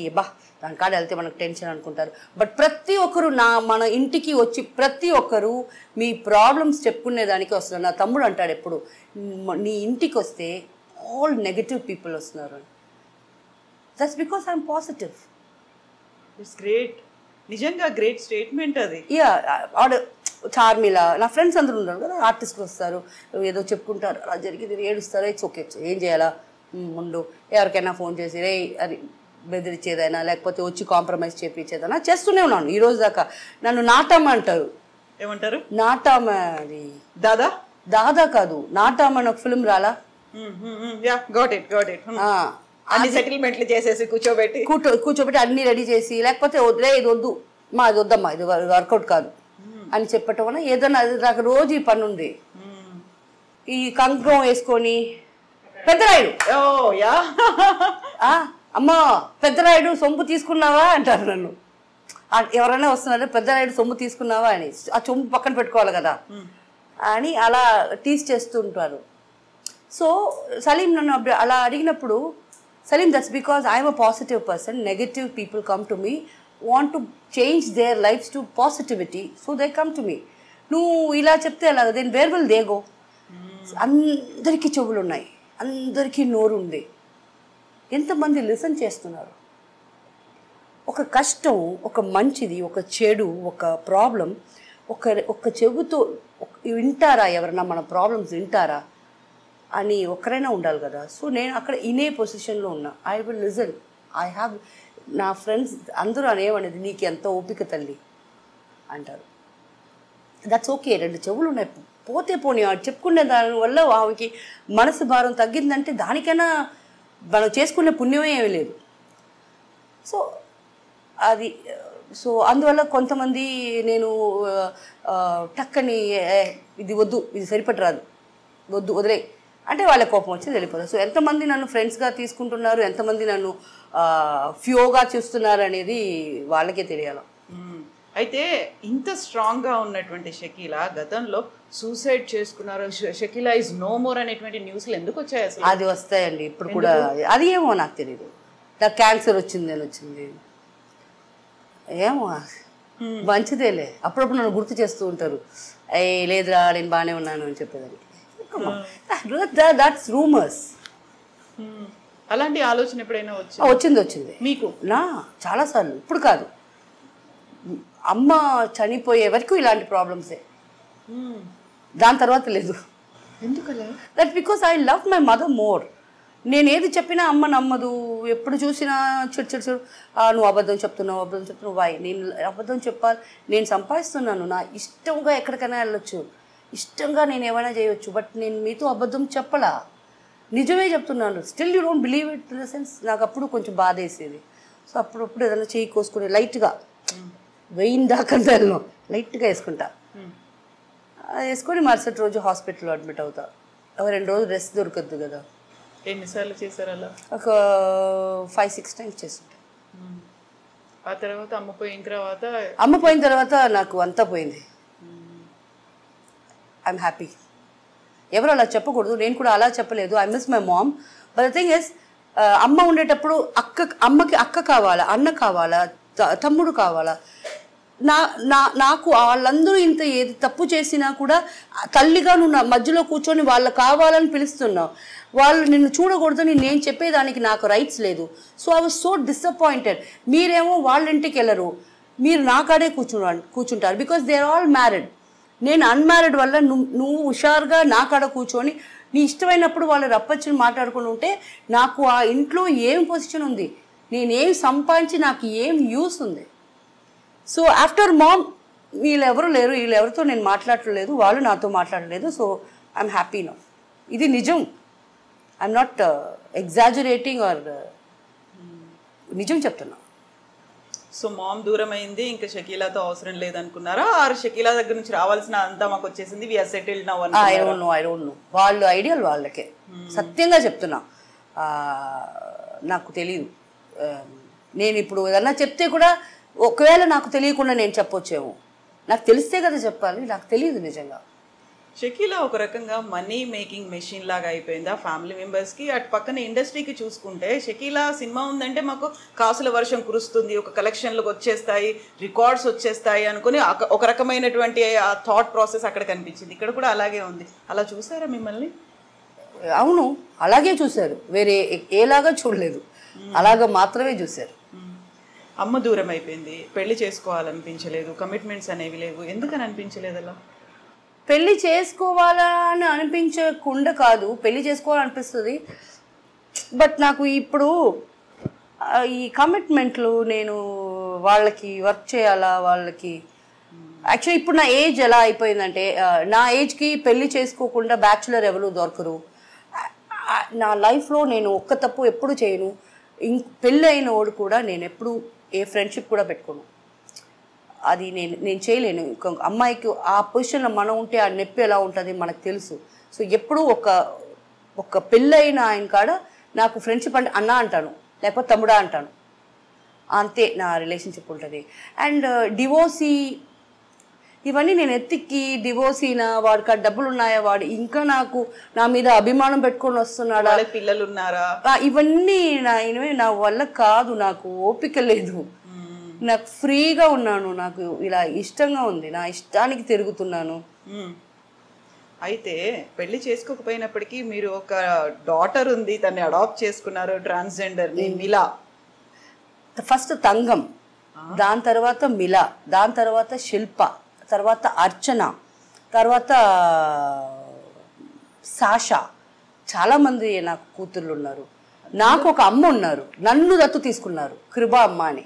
దానికాడ వెళ్తే మనకు టెన్షన్ అనుకుంటారు. బట్ ప్రతి ఒక్కరు మన ఇంటికి వచ్చి ప్రతి ఒక్కరు మీ ప్రాబ్లమ్స్ చెప్పుకునేదానికి వస్తున్నారు. నా తమ్ముడు అంటాడు ఎప్పుడు, నీ ఇంటికి వస్తే ఆల్ నెగటివ్ పీపుల్ వస్తున్నారు. That's because I'm positive. It's great, నిజంగా గ్రేట్ స్టేట్మెంట్ అది. చార్మిల నా ఫ్రెండ్స్ అందరూ ఉన్నారు కదా, ఆర్టిస్టులు వస్తారు, ఏదో చెప్పుకుంటారు, అలా జరిగింది, ఏడుస్తారు. ఇట్స్ ఓకే, ఏం చేయాలా ముందు ఎవరికైనా ఫోన్ చేసి రే అది బెదిరించేదైనా లేకపోతే వచ్చి కాంప్రమైజ్ చేయించేదైనా చేస్తూనే ఉన్నాను ఈ రోజు దాకా. నన్ను నాటమ్మ అంటారు. ఏమంటారు? నాటమ్మ. అది దాదా కాదు, నాటమ్మ అని ఒక ఫిల్మ్ రాలా? సెటిల్మెంట్లు చేసేసి కూర్చోబెట్టి అన్ని రెడీ చేసి లేకపోతే వదిలే ఇది వద్దు మా ఇది వద్దమ్మా ఇది వర్కౌట్ కాదు అని చెప్పటం వల్ల ఏదన్నా నాకు రోజు ఈ పని ఉంది. ఈ కంకణం వేసుకొని పెద్దరాయుడు అమ్మా పెద్దరాయుడు సొంపు తీసుకున్నావా అంటారు నన్ను. ఎవరైనా వస్తున్నారంటే పెద్దరాయుడు సొమ్ము తీసుకున్నావా అని, ఆ సొమ్ము పక్కన పెట్టుకోవాలి కదా అని అలా టీస్ చేస్తూ ఉంటారు. సో సలీం నన్ను అలా అడిగినప్పుడు, Salim, that's because I'm a positive person. Negative people come to me, want to change their lives to positivity, so they come to me. నువ్వు ఇలా చెప్తే అలాగ then where will they go? అందరికీ చెవులు ఉన్నాయి, అందరికీ నోరు ఉంది, ఎంతమంది లిసన్ చేస్తున్నారు? ఒక కష్టం, ఒక మంచిది, ఒక చెడు, ఒక ప్రాబ్లం ఒక చెవుతో వింటారా? ఎవరన్నా మన ప్రాబ్లమ్స్ వింటారా అని ఒక్కరైనా ఉండాలి కదా. సో నేను అక్కడ ఇనే పొజిషన్లో ఉన్నా. I will listen. I have నా ఫ్రెండ్స్ అందరూ అనేమనేది నీకు ఎంత ఓపిక తల్లి అంటారు. That's okay. 2 చెవులు ఉన్నాయి, పోతే పోనీ చెప్పుకునే దానివల్ల ఆమెకి మనసు భారం తగ్గిందంటే దానికైనా మనం చేసుకునే పుణ్యమే ఏమీ లేదు. సో అది అందువల్ల కొంతమంది నేను టక్కని ఇది వద్దు, ఇది సరిపట్టరాదు, వద్దు వదిలే అంటే వాళ్ళ కోపం వచ్చి వెళ్ళిపోతారు. సో ఎంతమంది నన్ను ఫ్రెండ్స్గా తీసుకుంటున్నారు, ఎంతమంది నన్ను ఫ్యూగా చూస్తున్నారు అనేది వాళ్ళకే తెలియాలి. అయితే ఇంత స్ట్రాంగ్గా ఉన్నటువంటి షకీలా గతంలో సూసైడ్ చేసుకున్నారు, షకీలా ఈజ్ నో మోర్ అనేటువంటి న్యూస్లు ఎందుకు వచ్చాయి అసలు? అది వస్తాయండి ఇప్పుడు కూడా. అది ఏమో నాకు తెలియదు. నాకు క్యాన్సర్ వచ్చింది అని వచ్చింది ఏమో, మంచిదేలే. అప్పుడప్పుడు నన్ను గుర్తు చేస్తూ ఉంటారు, లేదురా నేను బాగానే ఉన్నాను అని చెప్పేదాన్ని. That's rumours. అలాంటి ఆలోచన ఎప్పుడైనా వచ్చింది మీకు? చాలాసార్లు. ఇప్పుడు కాదు, అమ్మ చనిపోయే వరకు ఇలాంటి ప్రాబ్లమ్సే. దాని తర్వాత లేదు. ఎందుకలా? That because I love my mother more. నేను ఏది చెప్పినా అమ్మ నమ్మదు. ఎప్పుడు చూసినా చెడు నువ్వు అబద్ధం చెప్తున్నావు వాయ్. నేను అబద్ధం చెప్పాలి, నేను సంపాదిస్తున్నాను, నా ఇష్టంగా ఎక్కడికైనా వెళ్ళొచ్చు, ఇష్టంగా నేను ఏమైనా చేయొచ్చు, బట్ నేను మీతో అబద్ధం చెప్పలా, నిజమే చెప్తున్నాను. Still you don't believe it. In the sense నాకు అప్పుడు కొంచెం బాధ వేసేది. సో అప్పుడప్పుడు ఏదైనా చేయి కోసుకుని లైట్గా వెయిన్ దాకా వెళ్ళను, లైట్గా వేసుకుంటా. వేసుకొని మరుసటి రోజు హాస్పిటల్లో అడ్మిట్ అవుతా. 2 రోజులు రెస్ట్ దొరకద్దు కదా. ఎన్నిసార్లు చేశారు అలా? ఒక 5-6 టైమ్స్ చేస్తుంటా. ఆ తర్వాత అమ్మ పోయిన తర్వాత నాకు అంతా పోయింది. I'm happy. ఎవరు అలా చెప్పకూడదు, నేను కూడా అలా చెప్పలేదు. I miss my mom. But the thing is, అమ్మ ఉండేటప్పుడు అమ్మకి అక్క కావాలా, అన్న కావాలా, తమ్ముడు కావాలా. నాకు వాళ్ళందరూ ఇంత ఏది తప్పు చేసినా కూడా తల్లిగా నువ్వు నా మధ్యలో కూర్చొని వాళ్ళు కావాలని పిలుస్తున్నావు. వాళ్ళు నిన్ను చూడకూడదని నేను చెప్పేదానికి నాకు రైట్స్ లేదు. So I was so disappointed. మీరేమో వాళ్ళ ఇంటికి వెళ్ళరు, మీరు నా కాడే కూర్చుంటారు. Because they are all married. నేను అన్మ్యారీడ్ వల్ల నువ్వు హుషారుగా నా కాడ కూర్చొని నీ ఇష్టమైనప్పుడు వాళ్ళు రప్పచ్చుని మాట్లాడుకుని ఉంటే నాకు ఆ ఇంట్లో ఏం పొజిషన్ ఉంది, నేనేం సంపాదించి నాకు ఏం యూస్ ఉంది? సో ఆఫ్టర్ మామ్ వీళ్ళెవరు లేరు, వీళ్ళెవరితో నేను మాట్లాడలేదు, వాళ్ళు నాతో మాట్లాడలేదు. So I'm happy now. ఇది నిజం. ఐఎమ్ నాట్ ఎగ్జాజరేటింగ్ ఆర్ నిజం చెప్తున్నా. సో మామ్ దూరం అయింది, ఇంకా షకీలాతో అవసరం లేదనుకున్నారా? ఆర్ షకీలా దగ్గర నుంచి రావాల్సిన అంతా మాకు వచ్చేసింది, we are settled now I don't know. వాళ్ళు ఐడియల్ వాళ్ళకే. సత్యంగా చెప్తున్నా, నాకు తెలియదు. నేను ఇప్పుడు ఏదన్నా చెప్తే కూడా ఒకవేళ నాకు తెలియకుండా నేను చెప్పొచ్చేమో. నాకు తెలిస్తే కదా చెప్పాలి, నాకు తెలియదు నిజంగా. షకీలా ఒక రకంగా మనీ మేకింగ్ మెషిన్ లాగా అయిపోయిందా ఫ్యామిలీ మెంబర్స్కి? అటు పక్కన ఇండస్ట్రీకి చూసుకుంటే షకీలా సినిమా ఉందంటే మాకు కాసుల వర్షం కురుస్తుంది, ఒక కలెక్షన్లకు వచ్చేస్తాయి, రికార్డ్స్ వచ్చేస్తాయి అనుకుని ఒక రకమైనటువంటి ఆ థాట్ ప్రాసెస్ అక్కడ కనిపించింది. ఇక్కడ కూడా అలాగే ఉంది. అలా చూసారా మిమ్మల్ని? అవును, అలాగే చూశారు, వేరే ఏలాగా చూడలేదు, అలాగా మాత్రమే చూశారు. అమ్మ దూరం అయిపోయింది, పెళ్లి చేసుకోవాలనిపించలేదు, కమిట్మెంట్స్ అనేవి లేవు, ఎందుకని అనిపించలేదు అలా? పెళ్ళి చేసుకోవాలని అనిపించకుండా కాదు, పెళ్ళి చేసుకోవాలనిపిస్తుంది. బట్ నాకు ఇప్పుడు ఈ కమిట్మెంట్లు, నేను వాళ్ళకి వర్క్ చేయాలా, వాళ్ళకి యాక్చువల్లీ ఇప్పుడు నా ఏజ్ ఎలా అయిపోయిందంటే, నా ఏజ్కి పెళ్ళి చేసుకోకుండా బ్యాచులర్ ఎవరు దొరకరు. నా లైఫ్లో నేను ఒక్క తప్పు ఎప్పుడు చేయను. పెళ్ళి అయిన వాడు కూడా నేను ఎప్పుడు ఏ ఫ్రెండ్షిప్ కూడా పెట్టుకోను. అది నేను చేయలేను. అమ్మాయికి ఆ పొజిషన్లో మనం ఉంటే ఆ నొప్పి ఎలా ఉంటుంది మనకు తెలుసు. సో ఎప్పుడు ఒక పెళ్ళైన ఆయన కాడ నాకు ఫ్రెండ్షిప్ అంటే అన్న అంటాను, లేకపోతే తమ్ముడా అంటాను, అంతే నా రిలేషన్షిప్ ఉంటుంది. అండ్ డివోర్సీ ఇవన్నీ నేను ఎత్తికి, డివోర్సీనా, వాడికి ఆ డబ్బులు ఉన్నాయా, వాడు ఇంకా నాకు నా మీద అభిమానం పెట్టుకొని వస్తున్నాడా, పిల్లలు ఉన్నారా, ఇవన్నీ నా వల్ల కాదు. నాకు ఓపిక లేదు, నాకు ఫ్రీగా ఉన్నాను, నాకు ఇలా ఇష్టంగా ఉంది, నా ఇష్టానికి తిరుగుతున్నాను. అయితే పెళ్లి చేసుకోకపోయినప్పటికీ మీరు ఒక డాటర్ ఉంది, తన్ని అడాప్ట్ చేసుకున్నారు, ట్రాన్స్జెండర్ మిలా. ఫస్ట్ తంగం, దాని తర్వాత మిలా, దాని తర్వాత శిల్ప, తర్వాత అర్చన, తర్వాత సాషా. చాలామంది నాకు కూతుర్లు ఉన్నారు. నాకు ఒక అమ్మ ఉన్నారు, నన్ను దత్తు తీసుకున్నారు, కృపా అమ్మ అని.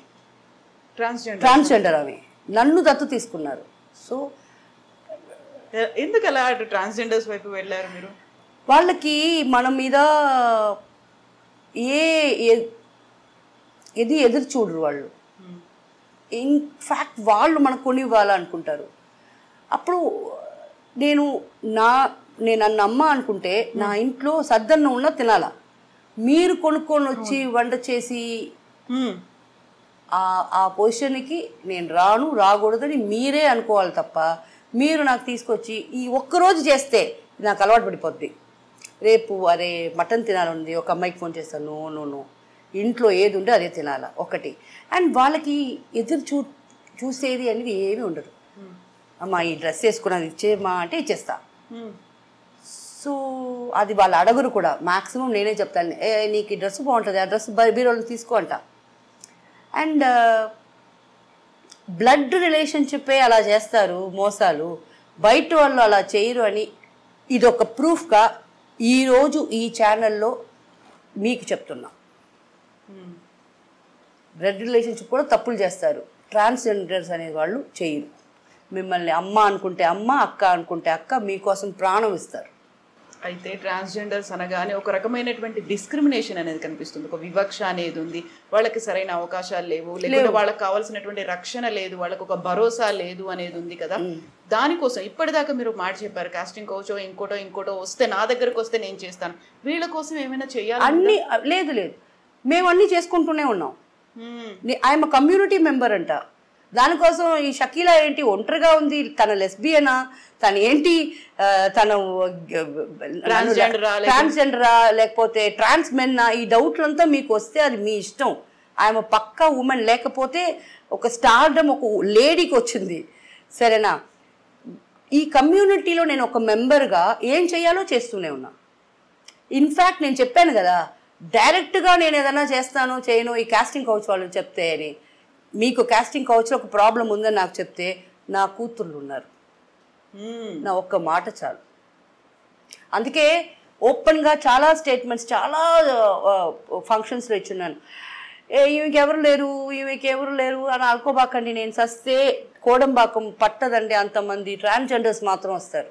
ట్రాన్స్జెండర్ అవి నన్ను దత్తు తీసుకున్నారు. సో ఎందుకు అలా ట్రాన్స్జెండర్స్ వైపు వెళ్ళారు మీరు? వాళ్ళకి మన మీద ఏది ఎదురు చూడరు వాళ్ళు. ఇన్ఫ్యాక్ట్ వాళ్ళు మనకు కొని ఇవ్వాలనుకుంటారు. అప్పుడు నేను నన్ను అమ్మ అనుకుంటే నా ఇంట్లో సద్దన్నం ఉన్న తినాలా. మీరు కొనుక్కొని వచ్చి వంట చేసి ఆ పొజిషన్కి నేను రాకూడదని మీరే అనుకోవాలి తప్ప, మీరు నాకు తీసుకొచ్చి ఈ ఒక్కరోజు చేస్తే నాకు అలవాటు పడిపోద్ది. రేపు అరే మటన్ తినాలంది, ఒక అమ్మాయికి ఫోన్ చేస్తాను, నో ఇంట్లో ఏది ఉంటే అదే తినాలా ఒకటి. అండ్ వాళ్ళకి ఎదురు చూసేది అనేది ఏమీ ఉండదు. అమ్మా ఈ డ్రెస్ వేసుకున్నది ఇచ్చేమా అంటే ఇచ్చేస్తా. సో అది వాళ్ళు అడగరు కూడా. మ్యాక్సిమం నేనే చెప్తాను, నీకు ఈ డ్రెస్ బాగుంటుంది, ఆ డ్రెస్ బీరోలో తీసుకో అంట. అండ్ బ్లడ్ రిలేషన్షిప్పే అలా చేస్తారు మోసాలు, బయట వాళ్ళు అలా చేయరు అని ఇదొక ప్రూఫ్గా ఈరోజు ఈ ఛానల్లో మీకు చెప్తున్నా. బ్లడ్ రిలేషన్షిప్ కూడా తప్పులు చేస్తారు. ట్రాన్స్జెండర్స్ అనే వాళ్ళు చేయరు. మిమ్మల్ని అమ్మ అనుకుంటే అమ్మ, అక్క అనుకుంటే అక్క, మీకోసం ప్రాణం ఇస్తారు. అయితే ట్రాన్స్జెండర్స్ అనగానే ఒక రకమైనటువంటి డిస్క్రిమినేషన్ అనేది కనిపిస్తుంది, ఒక వివక్ష అనేది ఉంది. వాళ్ళకి సరైన అవకాశాలు లేవు, లేకపోతే వాళ్ళకి కావాల్సినటువంటి రక్షణ లేదు, వాళ్ళకి ఒక భరోసా లేదు అనేది ఉంది కదా. దానికోసం ఇప్పటిదాకా మీరు మాట చెప్పారు, కాస్టింగ్ కోచో ఇంకోటో వస్తే నా దగ్గరకు వస్తే నేను చేస్తాను. వీళ్ళ కోసం ఏమైనా చేయాలి? అన్ని లేదు మేము అన్నీ చేసుకుంటూనే ఉన్నాం. ఐఎమ్ కమ్యూనిటీ మెంబర్ అంట. దానికోసం ఈ షకీలా ఏంటి ఒంటరిగా ఉంది, తన లెస్బియనా, తను ఏంటి, తను ట్రాన్స్జెండరా లేకపోతే ట్రాన్స్ మెన్నా, ఈ డౌట్లంతా మీకు వస్తే అది మీ ఇష్టం. ఐఎమ్ పక్కా ఉమెన్. లేకపోతే ఒక స్టార్డమ్ ఒక లేడీకి వచ్చింది, సరేనా? ఈ కమ్యూనిటీలో నేను ఒక మెంబర్గా ఏం చేయాలో చేస్తూనే ఉన్నా. ఇన్ఫ్యాక్ట్ నేను చెప్పాను కదా, డైరెక్ట్గా నేను ఏదైనా చేస్తానో చేయను ఈ కాస్టింగ్ కౌచ్ వాళ్ళు చెప్తే అని. మీకు కాస్టింగ్ కౌచ్లో ఒక ప్రాబ్లం ఉందని నాకు చెప్తే నా కూతుర్లు ఉన్నారు, నా ఒక్క మాట చాలు. అందుకే ఓపెన్గా చాలా స్టేట్మెంట్స్ చాలా ఫంక్షన్స్లో ఇచ్చున్నాను. ఈమెకెవరు లేరు ఈమెకెవరు లేరు అని అనుకోబాకండి. నేను సస్తే కోడంబాకం పట్టదండి, అంతమంది ట్రాన్స్జెండర్స్ మాత్రం వస్తారు,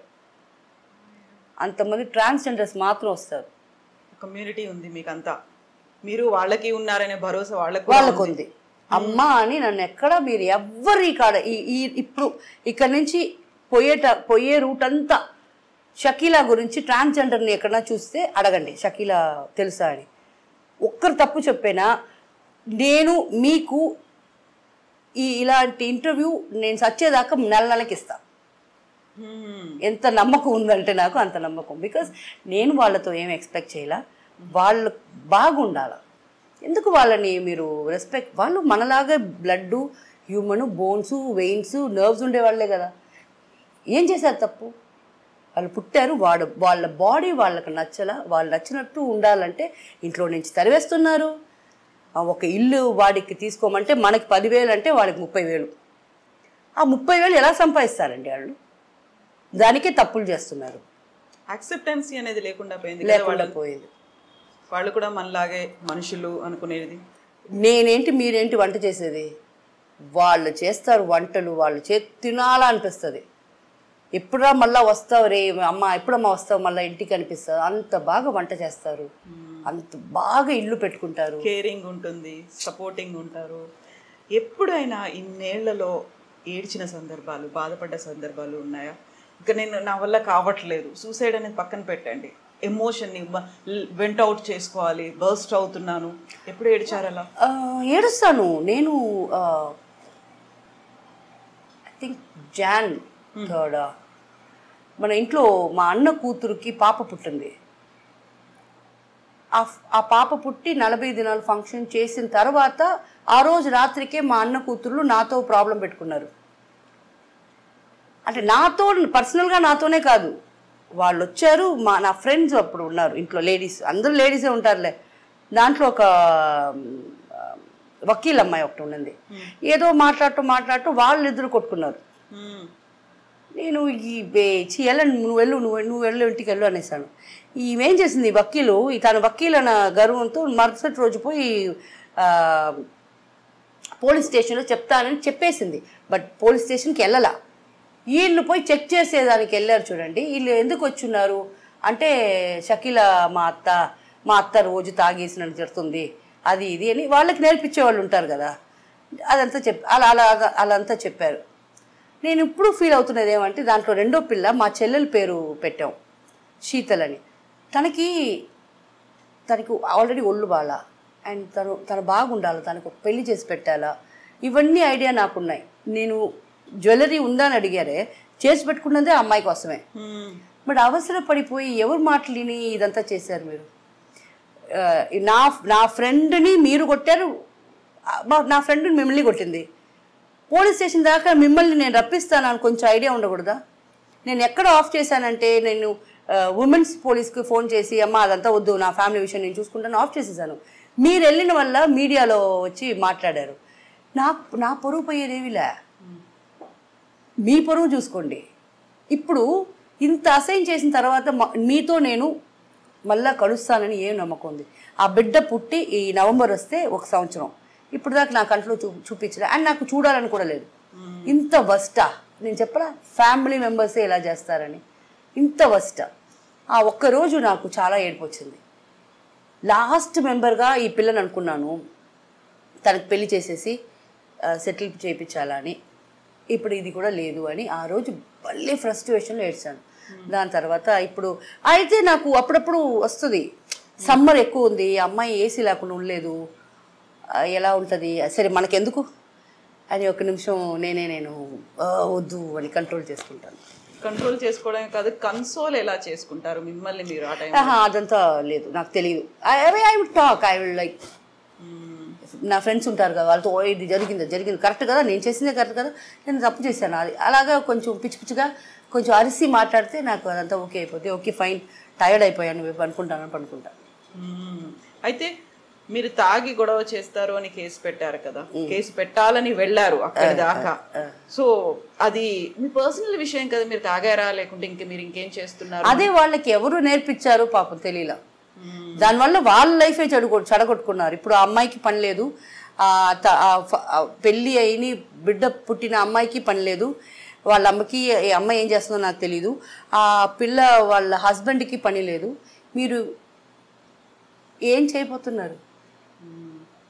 అంతమంది ట్రాన్స్జెండర్స్ మాత్రం వస్తారు. కమ్యూనిటీ ఉంది మీకంతా, మీరు వాళ్ళకి ఉన్నారనే భరోసా వాళ్ళకు ఉంది. అమ్మ అని నన్ను ఎక్కడ మీరు ఎవ్వరి కాడ ఇప్పుడు ఇక్కడ నుంచి పోయే రూట్ అంతా షకీలా గురించి ట్రాన్స్జెండర్ని ఎక్కడన్నా చూస్తే అడగండి, షకీలా తెలుసా అని. ఒక్కరు తప్పు చెప్పేనా నేను మీకు ఇలాంటి ఇంటర్వ్యూ నేను సచ్చేదాకా నెలకి ఇస్తాను. ఎంత నమ్మకం ఉందంటే నాకు అంత నమ్మకం. బికాస్ నేను వాళ్ళతో ఏం ఎక్స్పెక్ట్ చేయాల, వాళ్ళు బాగుండాల. ఎందుకు వాళ్ళని మీరు రెస్పెక్ట్, వాళ్ళు మనలాగా blood, human, bones, veins, nerves ఉండేవాళ్ళే కదా. ఏం చేశారు తప్పు? వాళ్ళు పుట్టారు, వాళ్ళ బాడీ వాళ్ళకి నచ్చలా, వాళ్ళు నచ్చినట్టు ఉండాలంటే ఇంట్లో నుంచి తరివేస్తున్నారు. ఒక ఇల్లు వాడికి తీసుకోమంటే మనకి 10,000 అంటే వాడికి 30,000. ఆ 30,000 ఎలా సంపాదిస్తారండి వాళ్ళు? దానికే తప్పులు చేస్తున్నారు. యాక్సెప్టెన్సీ అనేది లేకుండా పోయింది. వాళ్ళు కూడా మనలాగే మనుషులు అనుకునేది. నేనేంటి మీరేంటి వంట చేసేది? వాళ్ళు చేస్తారు వంటలు, వాళ్ళు తినాలా అనిపిస్తుంది. ఎప్పుడురా మళ్ళీ వస్తావు రే అమ్మ, ఎప్పుడమ్మా వస్తావు మళ్ళీ ఇంటికి అనిపిస్తుంది. అంత బాగా వంట చేస్తారు, అంత బాగా ఇల్లు పెట్టుకుంటారు, కేరింగ్ ఉంటుంది, సపోర్టింగ్ ఉంటారు. ఎప్పుడైనా ఇన్నేళ్లలో ఏడ్చిన సందర్భాలు, బాధపడ్డ సందర్భాలు ఉన్నాయా? ఇక నా వల్ల కావట్లేదు, సూసైడ్ అనేది పక్కన పెట్టండి, ఎమోషన్ని వెంట్ అవుట్ చేసుకోవాలి, బర్స్ట్ అవుతున్నాను, ఎప్పుడు ఏడ్చారు అలా? ఏడుస్తాను నేను. ఐ థింక్ జాన్ 3rd మన ఇంట్లో మా అన్న కూతురుకి పాప పుట్టింది. ఆ పాప పుట్టి 40 దినాలు ఫంక్షన్ చేసిన తర్వాత ఆ రోజు రాత్రికే మా అన్న కూతుర్లు నాతో ప్రాబ్లం పెట్టుకున్నారు. అంటే నాతో పర్సనల్గా నాతోనే కాదు, వాళ్ళు వచ్చారు. నా ఫ్రెండ్స్ అప్పుడు ఉన్నారు ఇంట్లో, లేడీస్, అందరూ లేడీసే ఉంటారులే. దాంట్లో ఒక వకీల్ అమ్మాయి ఒకటి ఉన్నది. ఏదో మాట్లాడుతూ వాళ్ళు ఇద్దరు కొట్టుకున్నారు. నేను నువ్వు వెళ్ళు ఇంటికి వెళ్ళు అనేసాను. ఈమెం చేసింది వకీలు, తన వకీల్ అన్న గర్వంతో మరుసటి రోజు పోయి పోలీస్ స్టేషన్లో చెప్తానని చెప్పేసింది. బట్ పోలీస్ స్టేషన్కి వెళ్ళలా. వీళ్ళు పోయి చెక్ చేసేదానికి వెళ్ళారు. చూడండి వీళ్ళు ఎందుకు వచ్చున్నారు అంటే, షకీలా మా అత్త రోజు తాగేసి నన్ను తిడుతుంది, అది ఇది అని వాళ్ళకి నేర్పించే వాళ్ళు ఉంటారు కదా, అదంతా అలా చెప్పారు. నేను ఇప్పుడు ఫీల్ అవుతున్నది ఏమంటే, దాంట్లో రెండో పిల్ల మా చెల్లెల పేరు పెట్టాం, శీతల్ అని. తనకి ఆల్రెడీ ఒళ్ళు బాల, అండ్ తను బాగుండాలి, తనకు పెళ్లి చేసి పెట్టాలా, ఇవన్నీ ఐడియా నాకున్నాయి. నేను జ్యువెలరీ ఉందా అని అడిగారే, చేసి పెట్టుకున్నదే ఆ అమ్మాయి కోసమే. బట్ అవసరపడిపోయి ఎవరు మాటలిని ఇదంతా చేశారు మీరు. నా ఫ్రెండ్ని మీరు కొట్టారు, నా ఫ్రెండ్ని మిమ్మల్ని కొట్టింది. పోలీస్ స్టేషన్ దాకా మిమ్మల్ని నేను రప్పిస్తాను అని కొంచెం ఐడియా ఉండకూడదా? నేను ఎక్కడ ఆఫ్ చేశానంటే, నేను ఉమెన్స్ పోలీస్కి ఫోన్ చేసి అమ్మ అదంతా వద్దు, నా ఫ్యామిలీ విషయం నేను చూసుకుంటాను ఆఫ్ చేసేసాను. మీరు వెళ్ళిన వల్ల మీడియాలో వచ్చి మాట్లాడారు. నా పరువు పోయేదేవిలే, మీ పరువు చూసుకోండి. ఇప్పుడు ఇంత అసైన్ చేసిన తర్వాత మీతో నేను మళ్ళా కలుస్తానని ఏం నమ్మకం ఉంది? ఆ బిడ్డ పుట్టి ఈ నవంబర్ వస్తే 1 సంవత్సరం, ఇప్పుడు దాకా నా కంట్లో చూపించలే, అండ్ నాకు చూడాలని కూడా లేదు. ఇంత వస్టా నేను చెప్పరా, ఫ్యామిలీ మెంబర్సే ఇలా చేస్తారని, ఇంత వస్టా. ఆ ఒక్కరోజు నాకు చాలా ఏడుపు వచ్చింది. లాస్ట్ మెంబర్గా ఈ పిల్లని అనుకున్నాను, తనకు పెళ్లి చేసేసి సెటిల్ చేయించాలని. ఇప్పుడు ఇది కూడా లేదు అని ఆ రోజు మళ్ళీ ఫ్రస్ట్రేషన్లో ఏడ్చాను. దాని తర్వాత ఇప్పుడు అయితే నాకు అప్పుడప్పుడు వస్తుంది, సమ్మర్ ఎక్కువ ఉంది, అమ్మాయి ఏసీ లేకుండా ఉండలేదు, ఎలా ఉంటుంది, సరే మనకెందుకు అని ఒక నిమిషం నేను వద్దు అని కంట్రోల్ చేసుకుంటాను. కంట్రోల్ చేసుకోవడమే కాదు, కన్సోల్ ఎలా చేసుకుంటారు మిమ్మల్ని మీరు? ఆ టైం అదంతా లేదు, నాకు తెలియదు. I will talk, I will like, నా ఫ్రెండ్స్ ఉంటారు కదా, వాళ్ళతో ఇది జరిగింది కరెక్ట్ కదా, నేను చేసిందే కరెక్ట్ కదా, నేను తప్పు చేశాను, అది అలాగా కొంచెం పిచ్చిగా కొంచెం అరిసి మాట్లాడితే నాకు అదంతా ఓకే అయిపోతే, ఓకే ఫైన్, టైర్డ్ అయిపోయాను పనుకుంటాను. అయితే మీరు తాగి గొడవ చేస్తారు అని కేసు పెట్టారు కదా, కేసు పెట్టాలని వెళ్ళారు అక్కడి దాకా. సో అది మీ పర్సనల్ విషయం కదా, మీరు తాగారా లేకుంటే మీరు ఇంకేం చేస్తున్నారు? అదే వాళ్ళకి ఎవరు నేర్పించారు పాపం తెలియలా. దానివల్ల వాళ్ళ లైఫే చెడగొట్టుకున్నారు. ఇప్పుడు ఆ అమ్మాయికి పని లేదు, పెళ్ళి అయిని బిడ్డ పుట్టిన అమ్మాయికి పని లేదు, వాళ్ళ అమ్మకి అమ్మాయి ఏం చేస్తుందో నాకు తెలీదు, ఆ పిల్ల వాళ్ళ హస్బెండ్కి పని లేదు. మీరు ఏం చేయబోతున్నారు?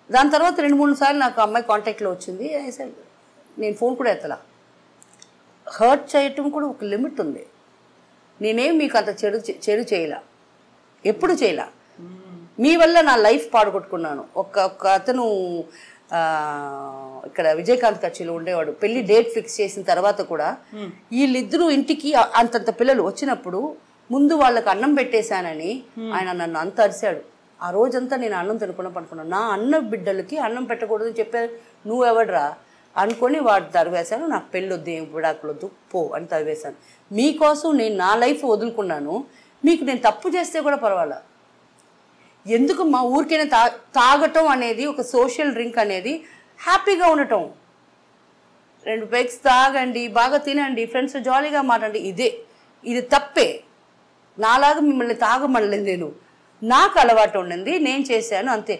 దాని తర్వాత 2-3 సార్లు నాకు అమ్మాయి కాంటాక్ట్లో వచ్చింది. నేను ఫోన్ కూడా ఎత్తలా. హర్ట్ చేయటం కూడా ఒక లిమిట్ ఉంది. నేనేం మీకు అంత చెడు చేయలా, ఎప్పుడు చేయలా. మీ వల్ల నా లైఫ్ పాడుకొట్టుకున్నాను. ఒక అతను ఇక్కడ విజయకాంత్ కచ్చిలో ఉండేవాడు. పెళ్లి డేట్ ఫిక్స్ చేసిన తర్వాత కూడా వీళ్ళిద్దరూ ఇంటికి అంతంత పిల్లలు వచ్చినప్పుడు ముందు వాళ్ళకి అన్నం పెట్టేశానని ఆయన నన్ను అంత అరిశాడు. ఆ రోజంతా నేను అన్నం తినకుండా పడుకున్నాను. నా అన్న బిడ్డలకి అన్నం పెట్టకూడదని చెప్పారు. నువ్వెవడ్రా అనుకొని వాడు తరివేశాను. నాకు పెళ్ళొద్దు, ఏం విడాకులొద్దు, పో అని తరివేశాను. మీకోసం నేను నా లైఫ్ వదులుకున్నాను. మీకు నేను తప్పు చేస్తే కూడా పర్వాలా. ఎందుకు మా ఊరికైనా తాగటం అనేది, ఒక సోషల్ డ్రింక్ అనేది హ్యాపీగా ఉండటం. 2 పెగ్స్ తాగండి, బాగా తినండి, ఫ్రెండ్స్ జాలీగా మాట్లాడండి, ఇది తప్పే. నాలాగా మిమ్మల్ని తాగమనలేదు నేను. నాకు అలవాటు ఉండింది, నేను చేశాను అంతే.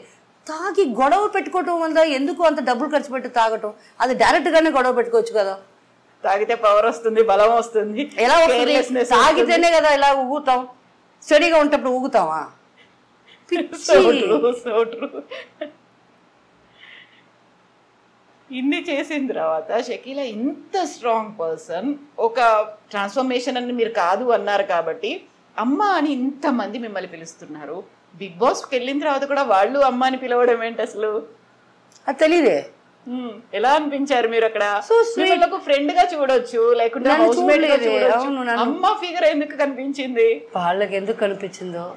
తాగి గొడవ పెట్టుకోవటం వల్ల ఎందుకు అంత డబ్బులు ఖర్చు పెట్టి తాగటం? అది డైరెక్ట్గానే గొడవ పెట్టుకోవచ్చు కదా. తాగితే పవర్ వస్తుంది, బలం వస్తుంది. ఎలా వస్తుంది? తాగితేనే కదా ఇలా ఊగుతాం. స్టడీగా ఉంటప్పుడు ఊగుతావా? ఇన్ని చేసిన తర్వాత షకీలా ఇంత స్ట్రాంగ్ పర్సన్, ఒక ట్రాన్స్ఫర్మేషన్ అని మీరు కాదు అన్నారు కాబట్టి అమ్మ అని ఇంతమంది మిమ్మల్ని పిలుస్తున్నారు. బిగ్ బాస్కి వెళ్ళిన తర్వాత కూడా వాళ్ళు అమ్మ అని పిలవడం ఏంటి అసలు? అది తెలీదే. ఎలా అనిపించారు మీరు అక్కడ? ఫ్రెండ్ గా చూడొచ్చు, లేకుంటే హౌస్ మేట్ గా చూడొచ్చు. అమ్మ ఫిగర్ ఎందుకు కనిపించింది? వాళ్ళకి ఎందుకు కనిపించిందో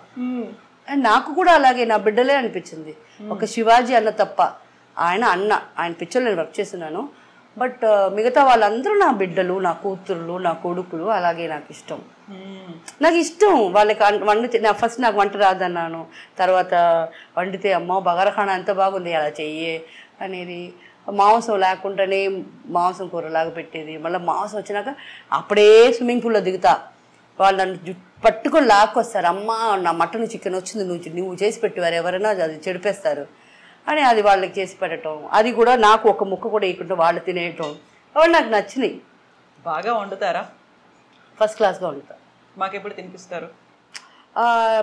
నాకు కూడా అలాగే నా బిడ్డలే అనిపించింది. ఒక శివాజీ అన్న తప్ప, ఆయన పిక్చర్లో నేను వర్క్ చేస్తున్నాను. బట్ మిగతా వాళ్ళందరూ నా బిడ్డలు, నా కూతుర్లు, నా కొడుకులు. అలాగే నాకు ఇష్టం. వాళ్ళకి వండితే ఫస్ట్ నాకు వంట రాదన్నాను. తర్వాత వండితే అమ్మ బగారఖానా ఎంత బాగుంది, అలా చెయ్యే అనేది. మాంసం లేకుండానే మాంసం కూరలాగా పెట్టేది. మళ్ళీ మాంసం వచ్చినాక అప్పుడే స్విమ్మింగ్ పూల్లో దిగుతా. వాళ్ళు నన్ను పట్టుకొని లాక్కొస్తారు. అమ్మ నా మటన్ చికెన్ వచ్చింది, నువ్వు చేసి పెట్టేవారు, ఎవరైనా అది చెడిపేస్తారు అని అది వాళ్ళకి చేసి పెట్టడం. అది కూడా నాకు ఒక ముక్క కూడా ఇవ్వకుండా వాళ్ళు తినేయటం, అవి నాకు నచ్చినాయి. బాగా వండుతారా? ఫస్ట్ క్లాస్గా వండుతా. మాకు ఎప్పుడు తినిపిస్తారు?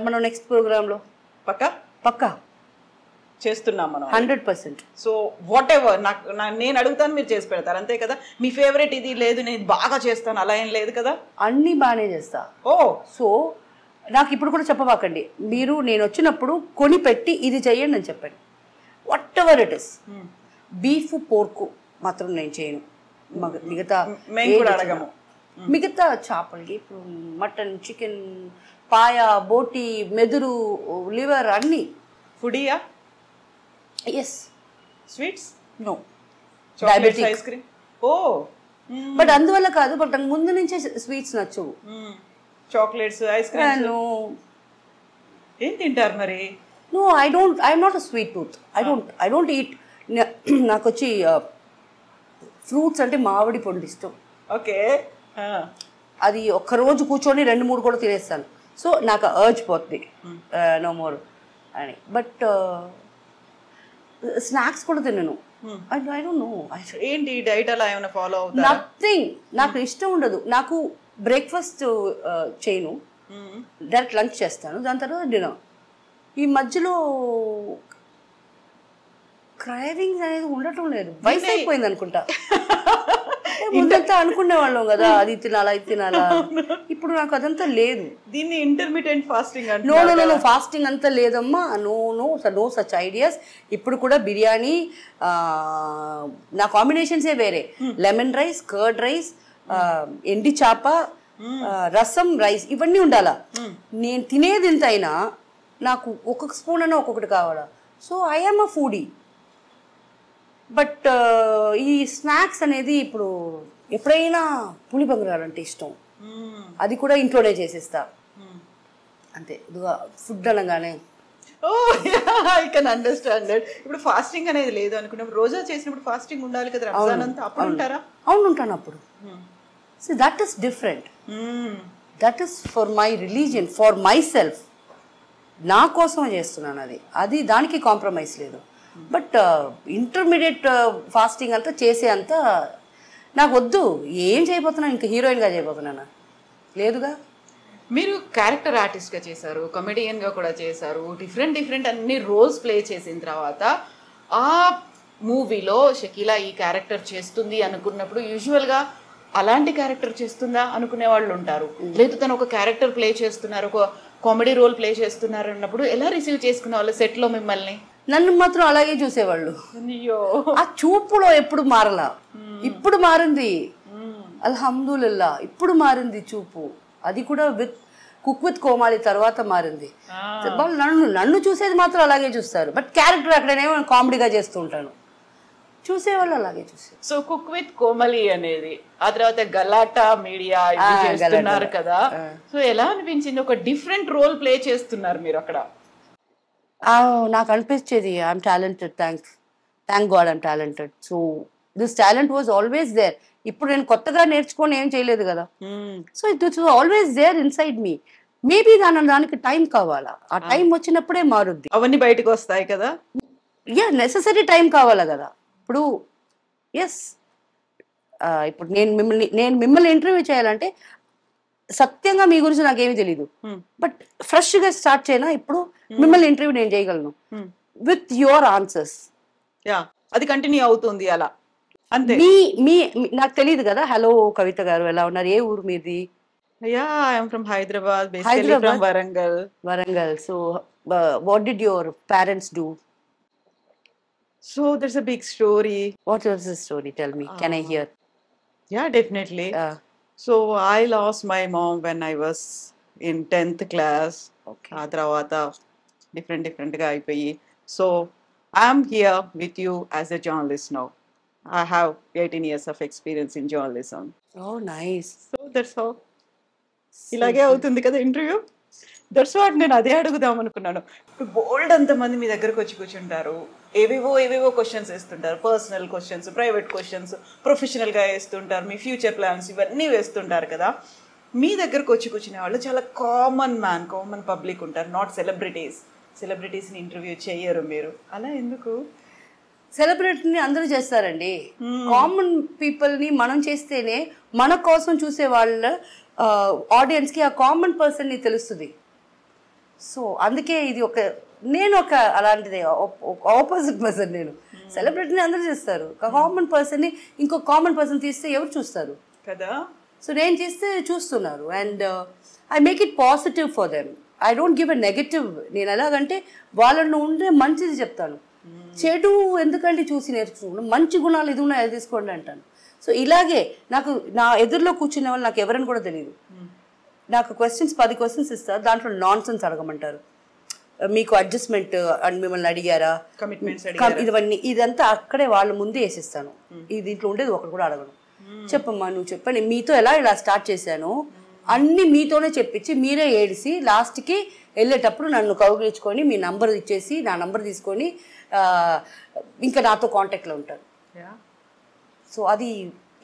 మనం నెక్స్ట్ ప్రోగ్రాంలో పక్కా చేస్తున్నాం మనం 100%. సో వాట్ ఎవర్ నేను అడుగుతాను, మీరు చేసి పెడతారు అంతే కదా. మీ ఫేవరెట్ ఇది లేదు, నేను బాగా చేస్తాను అలా ఏం లేదు కదా? అన్నీ బాగానే చేస్తా. సో నాకు ఇప్పుడు కూడా చెప్పబాకండి. నేను వచ్చినప్పుడు కొని పెట్టి ఇది చెయ్యండి అని చెప్పండి. What ever it is. Beef పోర్కు మాత్రం నేను చేయను. మిగతా చేపలకి ఇప్పుడు మటన్, చికెన్, పాయ, బోటి, మెదురు, లివర్ అన్నీ. ఫుడీయా? Yes. Sweets? No. Diabetic, ice cream. But అందువల్ల కాదు, బట్ నాకు ముందు నుంచే స్వీట్స్ నచ్చవు. చాక్లెట్స్, ఐస్ క్రీమ్ ఏం తింటారు మరి? No, I'm not a sweet tooth. I don't eat. నాకు వచ్చి ఫ్రూట్స్ అంటే మామిడి పండు ఇష్టం. ఓకే. అది ఒక్కరోజు కూర్చొని 2-3 కూడా తినేస్తాను. సో నాకు అర్జ్ పోతుంది నో మోర్ అని. బట్ స్నాక్స్ కూడా తినను. I don't no. ఏంటి డైట్ అలా ఏమైనా ఫాలో అవుతారా? నథింగ్. నాకు ఇష్టం ఉండదు. నాకు బ్రేక్ఫాస్ట్ చేయను, డైరెక్ట్ లంచ్ చేస్తాను, దాని తర్వాత డిన్నర్. ఈ మధ్యలో క్రైవింగ్స్ అనేది ఉండటం లేదు. వయసు అయిపోయింది అనుకుంటా. ముందంతా అనుకునే వాళ్ళం కదా, అది తినాలా ఇది తినాలా. ఇప్పుడు నాకు అదంతా లేదు. దీన్ని ఇంటర్మీడియట్ ఫాస్టింగ్ అంటే నో ఫాస్టింగ్ అంతా లేదమ్మా. No such ideas. ఇప్పుడు కూడా బిర్యానీ నా కాంబినేషన్సే వేరే. లెమన్ రైస్, కర్డ్ రైస్, ఎండి చేప, రసం, రైస్, ఇవన్నీ ఉండాలా. నేను తినేది ఎంత అయినా నాకు ఒక్కొక్క స్పూన్ అయినా ఒక్కొక్కటి కావాలా. So I am a foodie. But ఈ స్నాక్స్ అనేది ఇప్పుడు ఎప్పుడైనా పులిబంగారంటే ఇష్టం. అది కూడా ఇంట్లోనే చేసేస్తా అంతే. ఫుడ్ అనగానే ఐ కెన్ అండర్స్టాండ్ దట్. ఇప్పుడు ఫాస్టింగ్ అనేది లేదు అనుకున్నప్పుడు, రోజా చేసినప్పుడు ఫాస్టింగ్ ఉండాలి కదా, రంజాన్ అంతా. అప్పుడు ఉంటారా? అవును, ఉంటాను అప్పుడు. So that is different. That is for my religion, for my self. నా కోసమే చేస్తున్నాను, అది దానికి కాంప్రమైజ్ లేదు. బట్ ఇంటర్మీడియట్ ఫాస్టింగ్ అంతా చేసే అంత నాకు వద్దు. ఏం చేయబోతున్నాను, ఇంకా హీరోయిన్గా చేయబోతున్నాను లేదుగా. మీరు క్యారెక్టర్ ఆర్టిస్ట్గా చేశారు, కమెడియన్గా కూడా చేశారు, డిఫరెంట్ అన్ని రోల్స్ ప్లే చేసిన తర్వాత ఆ మూవీలో షకీలా ఈ క్యారెక్టర్ చేస్తుంది అనుకున్నప్పుడు యూజువల్గా అలాంటి క్యారెక్టర్ చేస్తుందా అనుకునే వాళ్ళు ఉంటారు. లేదు తను ఒక క్యారెక్టర్ ప్లే చేస్తున్నారు, ఒక కామెడీ రోల్ ప్లే చేస్తున్నారు అన్నప్పుడు ఎలా రిసీవ్ చేసుకునే వాళ్ళు సెట్లో మిమ్మల్ని? నన్ను మాత్రం అలాగే చూసేవాళ్ళు. అయ్యో, ఆ చూపులో ఎప్పుడు మారలా. ఇప్పుడు మారింది అల్హమ్దులిల్లా, ఇప్పుడు మారింది చూపు. అది కూడా కుక్ విత్ కోమాలి తర్వాత మారింది. వాళ్ళు నన్ను చూసేది మాత్రం అలాగే చూస్తారు. బట్ క్యారెక్టర్ అక్కడనేమో కామెడీగా చేస్తూ ఉంటాను, చూసేవాళ్ళు అలాగే చూసారు. సో కుక్ విత్ కోమలి అనేది ఆ తర్వాత గలాటా మీడియా చేస్తున్నారు కదా. సో ఎలా అనిపించింది, ఒక డిఫరెంట్ రోల్ ప్లే చేస్తున్నారు మీరు అక్కడ? నాకు అనిపించేది I'm talented, thank God I'm talented. So this talent was always there. ఇప్పుడు నేను కొత్తగా నేర్చుకొని ఏం చేయలేదు కదా. So it was always there inside me. Maybe దానికి టైం కావాలా, ఆ టైం వచ్చినప్పుడే మారుద్ది, అవన్నీ బయటకు వస్తాయి కదా. నెససరీ టైం కావాలా కదా. ఇప్పుడు ఇప్పుడు నేను మిమ్మల్ని ఇంటర్వ్యూ చేయాలంటే సత్యంగా మీ గురించి నాకేమీ తెలీదు. బట్ ఫ్రెష్గా స్టార్ట్ చేయనా ఇప్పుడు మిమ్మల్ని ఇంటర్వ్యూ నేను చేయగలను విత్ యువర్ ఆన్సర్స్. అది కంటిన్యూ అవుతుంది అలా అంతే. నాకు తెలియదు కదా. హలో కవిత గారు ఎలా ఉన్నారు, ఏ ఊరు మీది? Hyderabad. Warangal. So what did your parents do? So there's a big story. What was the story? Tell me. Can I hear? Yeah, definitely. So I lost my mom when I was in 10th class. Okay. Adravata different ga ayipoyi. So I'm here with you as a journalist now. I have 18 years of experience in journalism. Oh, nice. So that's how. Ilage avutundi kada interview. That's what నేను అదే అడుగుదాం అనుకున్నాను. ఇప్పుడు బోల్డ్ అంతమంది మీ దగ్గరకు వచ్చి కూర్చుంటారు, ఏవేవో క్వశ్చన్స్ వేస్తుంటారు, పర్సనల్ క్వశ్చన్స్, ప్రైవేట్ క్వశ్చన్స్, ప్రొఫెషనల్గా వేస్తుంటారు, మీ ఫ్యూచర్ ప్లాన్స్ ఇవన్నీ వేస్తుంటారు కదా. మీ దగ్గరకు వచ్చి కూర్చునే వాళ్ళు చాలా కామన్ పబ్లిక్ ఉంటారు, నాట్ సెలబ్రిటీస్ని ఇంటర్వ్యూ చేయరు మీరు. అలా ఎందుకు? సెలబ్రిటీని అందరూ చేస్తారండి. కామన్ పీపుల్ని మనం చేస్తేనే మన కోసం చూసే వాళ్ళ ఆడియన్స్కి ఆ కామన్ పర్సన్ని తెలుస్తుంది. సో అందుకే ఇది నేను అలాంటిదే ఆపోజిట్ పర్సన్. నేను సెలబ్రిటీని అందరూ చేస్తారు, కామన్ పర్సన్ని ఇంకో కామన్ పర్సన్ తీస్తే ఎవరు చూస్తారు కదా. సో నేను చేస్తే చూస్తున్నారు. And I make it positive for them. I don't give a negative. నేను ఎలాగంటే వాళ్ళను ఉండే మంచిది చెప్తాను, చెడు ఎందుకంటే చూసి నేర్చుకున్నాను, మంచి గుణాలు ఇది ఉన్నాయి అది తీసుకోండి అంటాను. సో ఇలాగే నాకు నా ఎదురులో కూర్చునే వాళ్ళు నాకు ఎవరని కూడా తెలియదు. నాకు 10 క్వశ్చన్స్ ఇస్తారు, దాంట్లో నాన్సెన్స్ అడగమంటారు. మీకు అడ్జస్ట్మెంట్ అని మిమ్మల్ని అడిగారా, ఇదంతా అక్కడే వాళ్ళ ముందే వేసిస్తాను. దీంట్లో ఉండేది ఒకటి కూడా అడగను. చెప్పమ్మా నువ్వు చెప్పండి, మీతో ఇలా స్టార్ట్ చేశాను అన్ని మీతోనే చెప్పించి మీరే ఏడిసి లాస్ట్కి వెళ్ళేటప్పుడు నన్ను కౌగిలించుకొని మీ నంబర్ ఇచ్చేసి నా నంబర్ తీసుకొని ఇంకా నాతో కాంటాక్ట్లో ఉంటారు. సో అది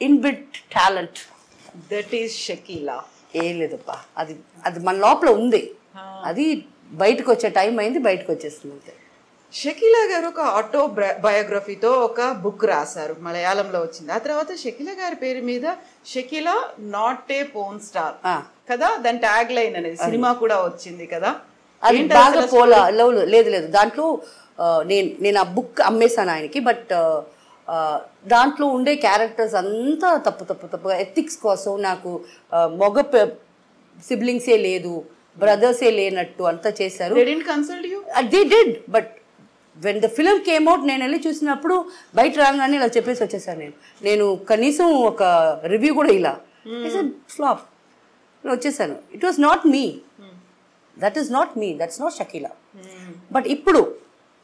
inbuilt talent. That is Shakeela. ఏం లేదప్పా, అది మన లోపల ఉంది, అది బయటకు వచ్చే టైం అయింది, బయటకు వచ్చేస్తుంది అంతే. షకీలా గారు ఒక ఆటో బయోగ్రఫీతో ఒక బుక్ రాశారు, మలయాళంలో వచ్చింది. ఆ తర్వాత షకీలా గారి పేరు మీద Shakeela not a porn star కదా, దాని ట్యాగ్ లైన్ అనేది సినిమా కూడా వచ్చింది కదా. అది బాగా పోలా లేదు దాంట్లో నేను ఆ బుక్ అమ్మేశాను ఆయనకి. బట్ దాంట్లో ఉండే క్యారెక్టర్స్ అంతా తప్పు ఎథిక్స్ కోసం నాకు మగ సిబ్లింగ్సే లేదు, బ్రదర్సే లేనట్టు అంతా చేశారు. They did. But when the film came out నేను వెళ్ళి చూసినప్పుడు బయట రాగానే ఇలా చెప్పేసి వచ్చేసాను. నేను కనీసం ఒక రివ్యూ కూడా ఇలా ఫ్లాప్ వచ్చేసాను. It was not me, that is not me, that's not Shakeela. But ఇప్పుడు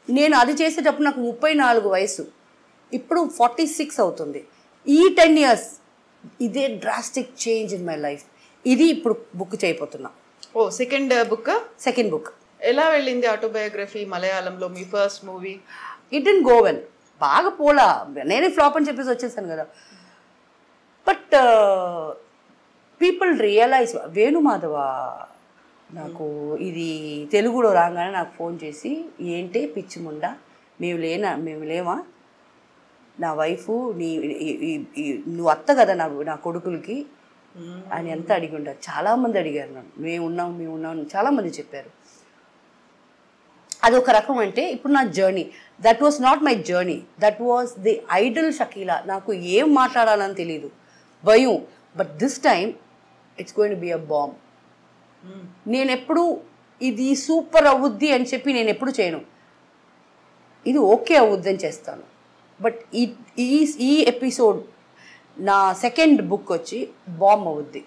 నేను అది చేసేటప్పుడు నాకు 34 వయసు, ఇప్పుడు 46 అవుతుంది. ఈ 10 years ఇదే drastic change in my life. ఇది ఇప్పుడు బుక్ చేయబోతున్నా. సెకండ్ బుక్ ఎలా వెళ్ళింది ఆటోబయోగ్రఫీ మలయాళంలో, మీ first movie? It didn't go well, బాగా పోలా, నేనే ఫ్లాప్ అని చెప్పేసి వచ్చేసాను కదా. బట్ పీపుల్ రియలైజ్ వేణుమాధవ నాకు ఇది తెలుగులో రాగానే నాకు ఫోన్ చేసి, ఏంటి పిచ్చిముండా, మేము లేమా, నా వైఫ్ నువ్వు అత్త కదా నా కొడుకులకి అని ఎంత అడిగి ఉంటారు. చాలామంది అడిగారు నన్ను, మేము ఉన్నాం చాలామంది చెప్పారు. అదొక రకం. అంటే ఇప్పుడు నా journey, that was not my journey, that was the Idol Shakeela. నాకు ఏం మాట్లాడాలని తెలియదు, భయం. But this time it's going to be a bomb. నేను ఎప్పుడు ఇది సూపర్ అవుద్ది అని చెప్పి నేను ఎప్పుడు చేయను, ఇది ఓకే అవుద్ది అని చేస్తాను. బట్ ఈ ఎపిసోడ్ నా సెకండ్ బుక్ వచ్చి బాంబ్ అవుద్ది.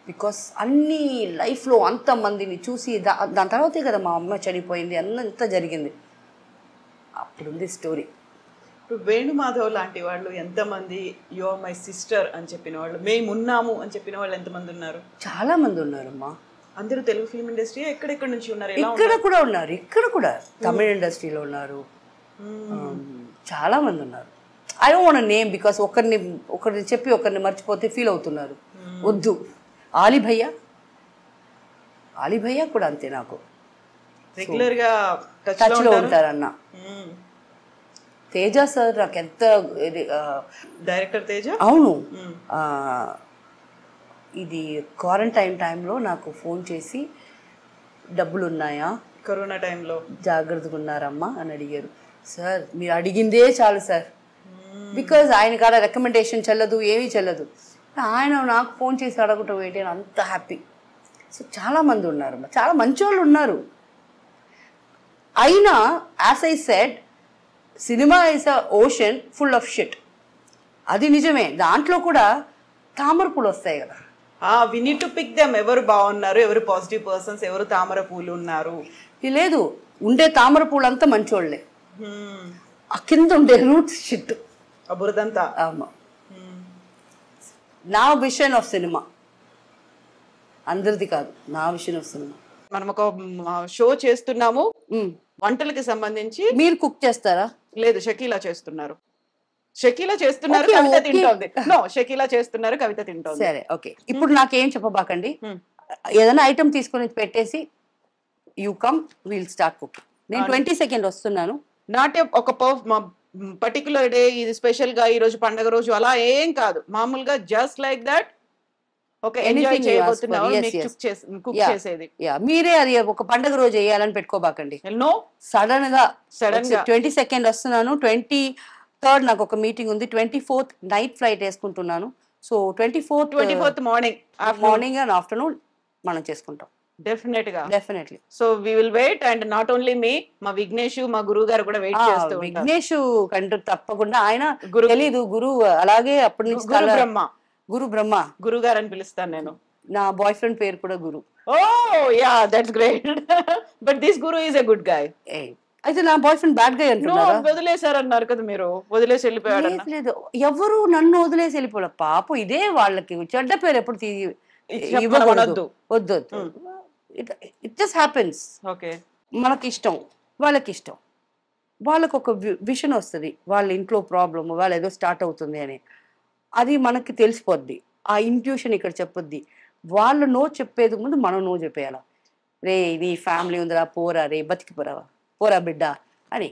బికాస్ అన్ని లైఫ్లో అంతమందిని చూసి దాని తర్వాతే కదా మా అమ్మ చనిపోయింది, అంత జరిగింది. అప్పుడుంది స్టోరీ. ఇప్పుడు వేణుమాధవ్ లాంటి వాళ్ళు ఎంతమంది యు ఆర్ మై సిస్టర్ అని చెప్పిన వాళ్ళు, మేము ఉన్నాము అని చెప్పిన వాళ్ళు ఎంతమంది ఉన్నారు? చాలా మంది ఉన్నారమ్మా. అందరూ తెలుగు ఫిల్మ్ ఇండస్ట్రీ ఎక్కడెక్కడ నుంచి ఉన్నారు? ఇక్కడ కూడా ఉన్నారు, ఇక్కడ కూడా తమిళ ఇండస్ట్రీలో ఉన్నారు, చాలా మంది ఉన్నారు. I don't want name because ఒకరిని చెప్పి ఒకరిని మర్చిపోతే ఫీల్ అవుతున్నారు, వద్దు. ఆలీ భయ్య కూడా అంతే, నాకు రెగ్యులర్ గా టచ్ లో ఉంటారన్న. తేజ సార్ నాకు ఎంత డైరెక్టర్ తేజ. అవును, ఇది క్వారంటైన్ టైంలో నాకు ఫోన్ చేసి, డబ్బులు ఉన్నాయా, కరోనా టైంలో జాగ్రత్తగా ఉన్నారమ్మా అని అడిగారు. సార్ మీరు అడిగిందే చాలు సార్, బికాజ్ ఆయన కాడ రికమెండేషన్ చెల్లదు, ఏమీ చెల్లదు. ఆయన నాకు ఫోన్ చేసి అడగటం ఏంటి అని అంత హ్యాపీ. సో చాలామంది ఉన్నారు, చాలా మంచి వాళ్ళు ఉన్నారు. అయినా as I said, cinema is a ocean full of shit. అది నిజమే, దాంట్లో కూడా తామర పూలు వస్తాయి కదా. We need to pick them. ఎవరు బాగున్నారు, ఎవరు పాజిటివ్ పర్సన్స్, ఎవరు తామర పూలు ఉన్నారు. లేదు, ఉండే తామర పూలు అంతా మంచోళ్ళే, ఆ కింద ఉండే రూట్స్ షిట్, బురదంతా. ఆమా, నా విషన్ ఆఫ్ సినిమా, అందరిది కాదు, నా విషన్ ఆఫ్ సినిమా. మనం ఒక షో చేస్తున్నాము వంటలకి సంబంధించి. మీరు కుక్ చేస్తారా? లేదు, షకీలా చేస్తున్నారు. కవిత తింటోంది. నో, షకీలా చేస్తున్నారు, కవిత తింటోంది. సరే, ఓకే. ఇప్పుడు నాకేం చెప్పబాకండి, ఏదైనా ఐటమ్ తీసుకొని పెట్టేసి you come, will start cooking. నేను 20 సెకండ్ వస్తున్నాను. నాట్ ఒక పర్టికులర్ డే, ఇది స్పెషల్ గా ఈ రోజు పండగ రోజు అలా ఏం కాదు, మామూలుగా just like that. Okay, enjoy చేయబోతున్నావు కుక్ చేసేది. మీరే అది ఒక పండగ రోజు వేయాలని పెట్టుకోబాకండి. నో, సడన్ గా 20 సెకండ్ వస్తున్నాను. 23rd నాకు ఒక మీటింగ్ ఉంది, 24th నైట్ ఫ్లైట్ వేసుకుంటున్నాను. So 24th morning and afternoon మనం చేసుకుంటాం. Definitely. So we will wait. And not only me, మా విఘ్నేష్, మా గురువు గారు కూడా వెయిట్ చేస్తూ ఉంటారు. విఘ్నేష్ కంటూ తప్పకుండా, ఆయన తెలీదు గురువు, అలాగే అప్పటి నుంచి గురు బ్రహ్మ గురువు గారు అని పిలుస్తాను నేను. నా బాయ్ ఫ్రెండ్ పేరు కూడా Guru. Oh yeah, that's great. But this Guru is a good guy. అయితే నా బాయ్ ఫ్రెండ్ బ్యాడ్ గాయ్ అంటున్నారా? వదిలేశారన్నారు కదా మీరు, వదిలేసి వెళ్ళిపోయాడు. లేదు, ఎవరు నన్ను వదిలేసి వెళ్ళిపోలే పాపం. ఇదే వాళ్ళకి చెడ్డ పేరు ఎప్పుడు ఇవ్వకూడదు, వద్దు. It just happens. ఓకే, మనకి ఇష్టం, వాళ్ళకి ఇష్టం, వాళ్ళకు ఒక విషన్ వస్తుంది, వాళ్ళ ఇంట్లో ప్రాబ్లమ్, వాళ్ళు ఏదో స్టార్ట్ అవుతుంది అని, అది మనకి తెలిసిపోద్ది. ఆ ఇంట్యూషన్ ఇక్కడ చెప్పొద్ది. వాళ్ళు నో చెప్పేది ముందు మనం నో చెప్పేయాల. రే నీ ఫ్యామిలీ ఉందిరా, పోరా రే, పోరా బిడ్డ అని.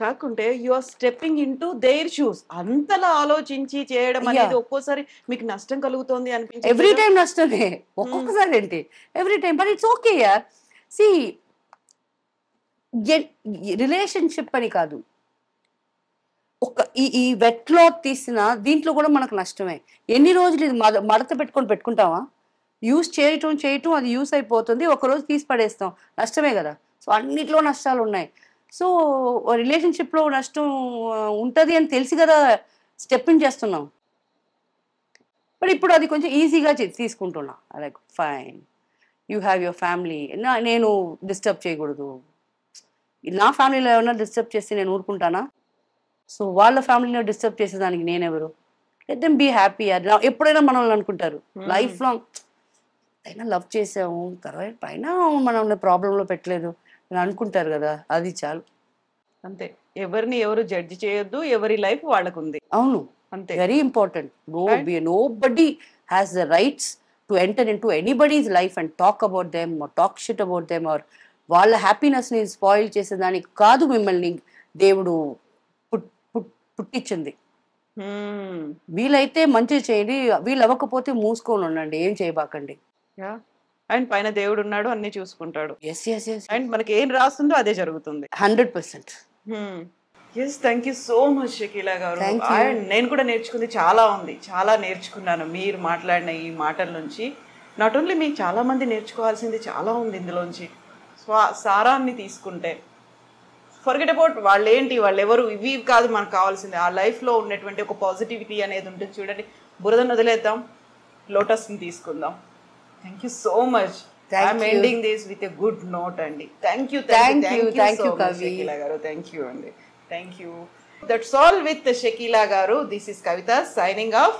కాకుంటే you are stepping into their shoes. అంతలా ఆలోచించి చేయడం అనేది ఒక్కోసారి మీకు నష్టం కలుగుతోంది అనిపించింది? ఎవ్రీ టైం నష్టమే, ఒక్కొక్కసారి ఏంటి every time. But it's okay యార్. సి, రిలేషన్షిప్ అని కాదు, ఒక ఈ వెట్ క్లాత్ తీసిన దీంట్లో కూడా మనకు నష్టమే. ఎన్ని రోజులు ఇది మడత పెట్టుకుంటావా? యూస్ చేయటం అది యూస్ అయిపోతుంది, ఒకరోజు తీసి పడేస్తాం, నష్టమే కదా. సో అన్నిట్లో నష్టాలు ఉన్నాయి. సో రిలేషన్షిప్లో నష్టం ఉంటుంది అని తెలిసి కదా స్టెప్ ఇన్ చేస్తున్నాం. బట్ ఇప్పుడు అది కొంచెం ఈజీగా తీసుకుంటున్నా. Like fine, you have your family, నేను డిస్టర్బ్ చేయకూడదు. నా ఫ్యామిలీలో ఏమన్నా డిస్టర్బ్ చేస్తే నేను ఊరుకుంటానా? సో వాళ్ళ ఫ్యామిలీలో డిస్టర్బ్ చేసేదానికి నేనెవరు? Let them be happy. ఎప్పుడైనా మనల్ని అనుకుంటారు లైఫ్ లాంగ్, అయినా లవ్ చేసాము, తర్వాత పైన మనం ప్రాబ్లంలో పెట్టలేదు అని అనుకుంటారు కదా, అది చాలు. అంతే, ఎవరిని ఎవరు జడ్జి చేయొద్దు, ఎవరి లైఫ్ వాళ్ళకు ఉంది. అవును, అంతే, very important. Nobody has the rights to enter into anybody's life and talk about them talk shit about them or వాళ్ళ హ్యాపీనెస్ని స్పాయిల్ చేసేదానికి కాదు మిమ్మల్ని దేవుడు పుట్టించింది. వీలైతే మంచి చేయండి, వీళ్ళు అవ్వకపోతే మూసుకొని ఉండండి, ఏం చేయబాకండి. అండ్ పైన దేవుడు ఉన్నాడు, అన్ని చూసుకుంటాడు. ఎస్ ఎస్ ఎస్ అండ్ మనకి ఏం రాస్తుందో అదే జరుగుతుంది. 100%. Yes, thank you so much Shakeela garu. And నేను కూడా నేర్చుకుంది చాలా ఉంది, చాలా నేర్చుకున్నాను మీరు మాట్లాడిన ఈ మాటల నుంచి. నాట్ ఓన్లీ మీకు చాలా మంది నేర్చుకోవాల్సింది చాలా ఉంది ఇందులోంచి. సారాన్ని తీసుకుంటే ఫర్గెట్ అబౌట్ వాళ్ళు ఏంటి, వాళ్ళు ఎవరు, ఇవి కాదు మనకు కావాల్సింది. ఆ లైఫ్లో ఉన్నటువంటి ఒక పాజిటివిటీ అనేది ఉంటుంది చూడండి. బురదను వదిలేద్దాం, లోటస్ని తీసుకుందాం. Thank you so much. I'm ending this with a good note అండి. థ్యాంక్ యూ షకీలా గారు. థ్యాంక్ యూ అండి. Thank you. That's all with Shakeela గారు. This is Kavitha signing of.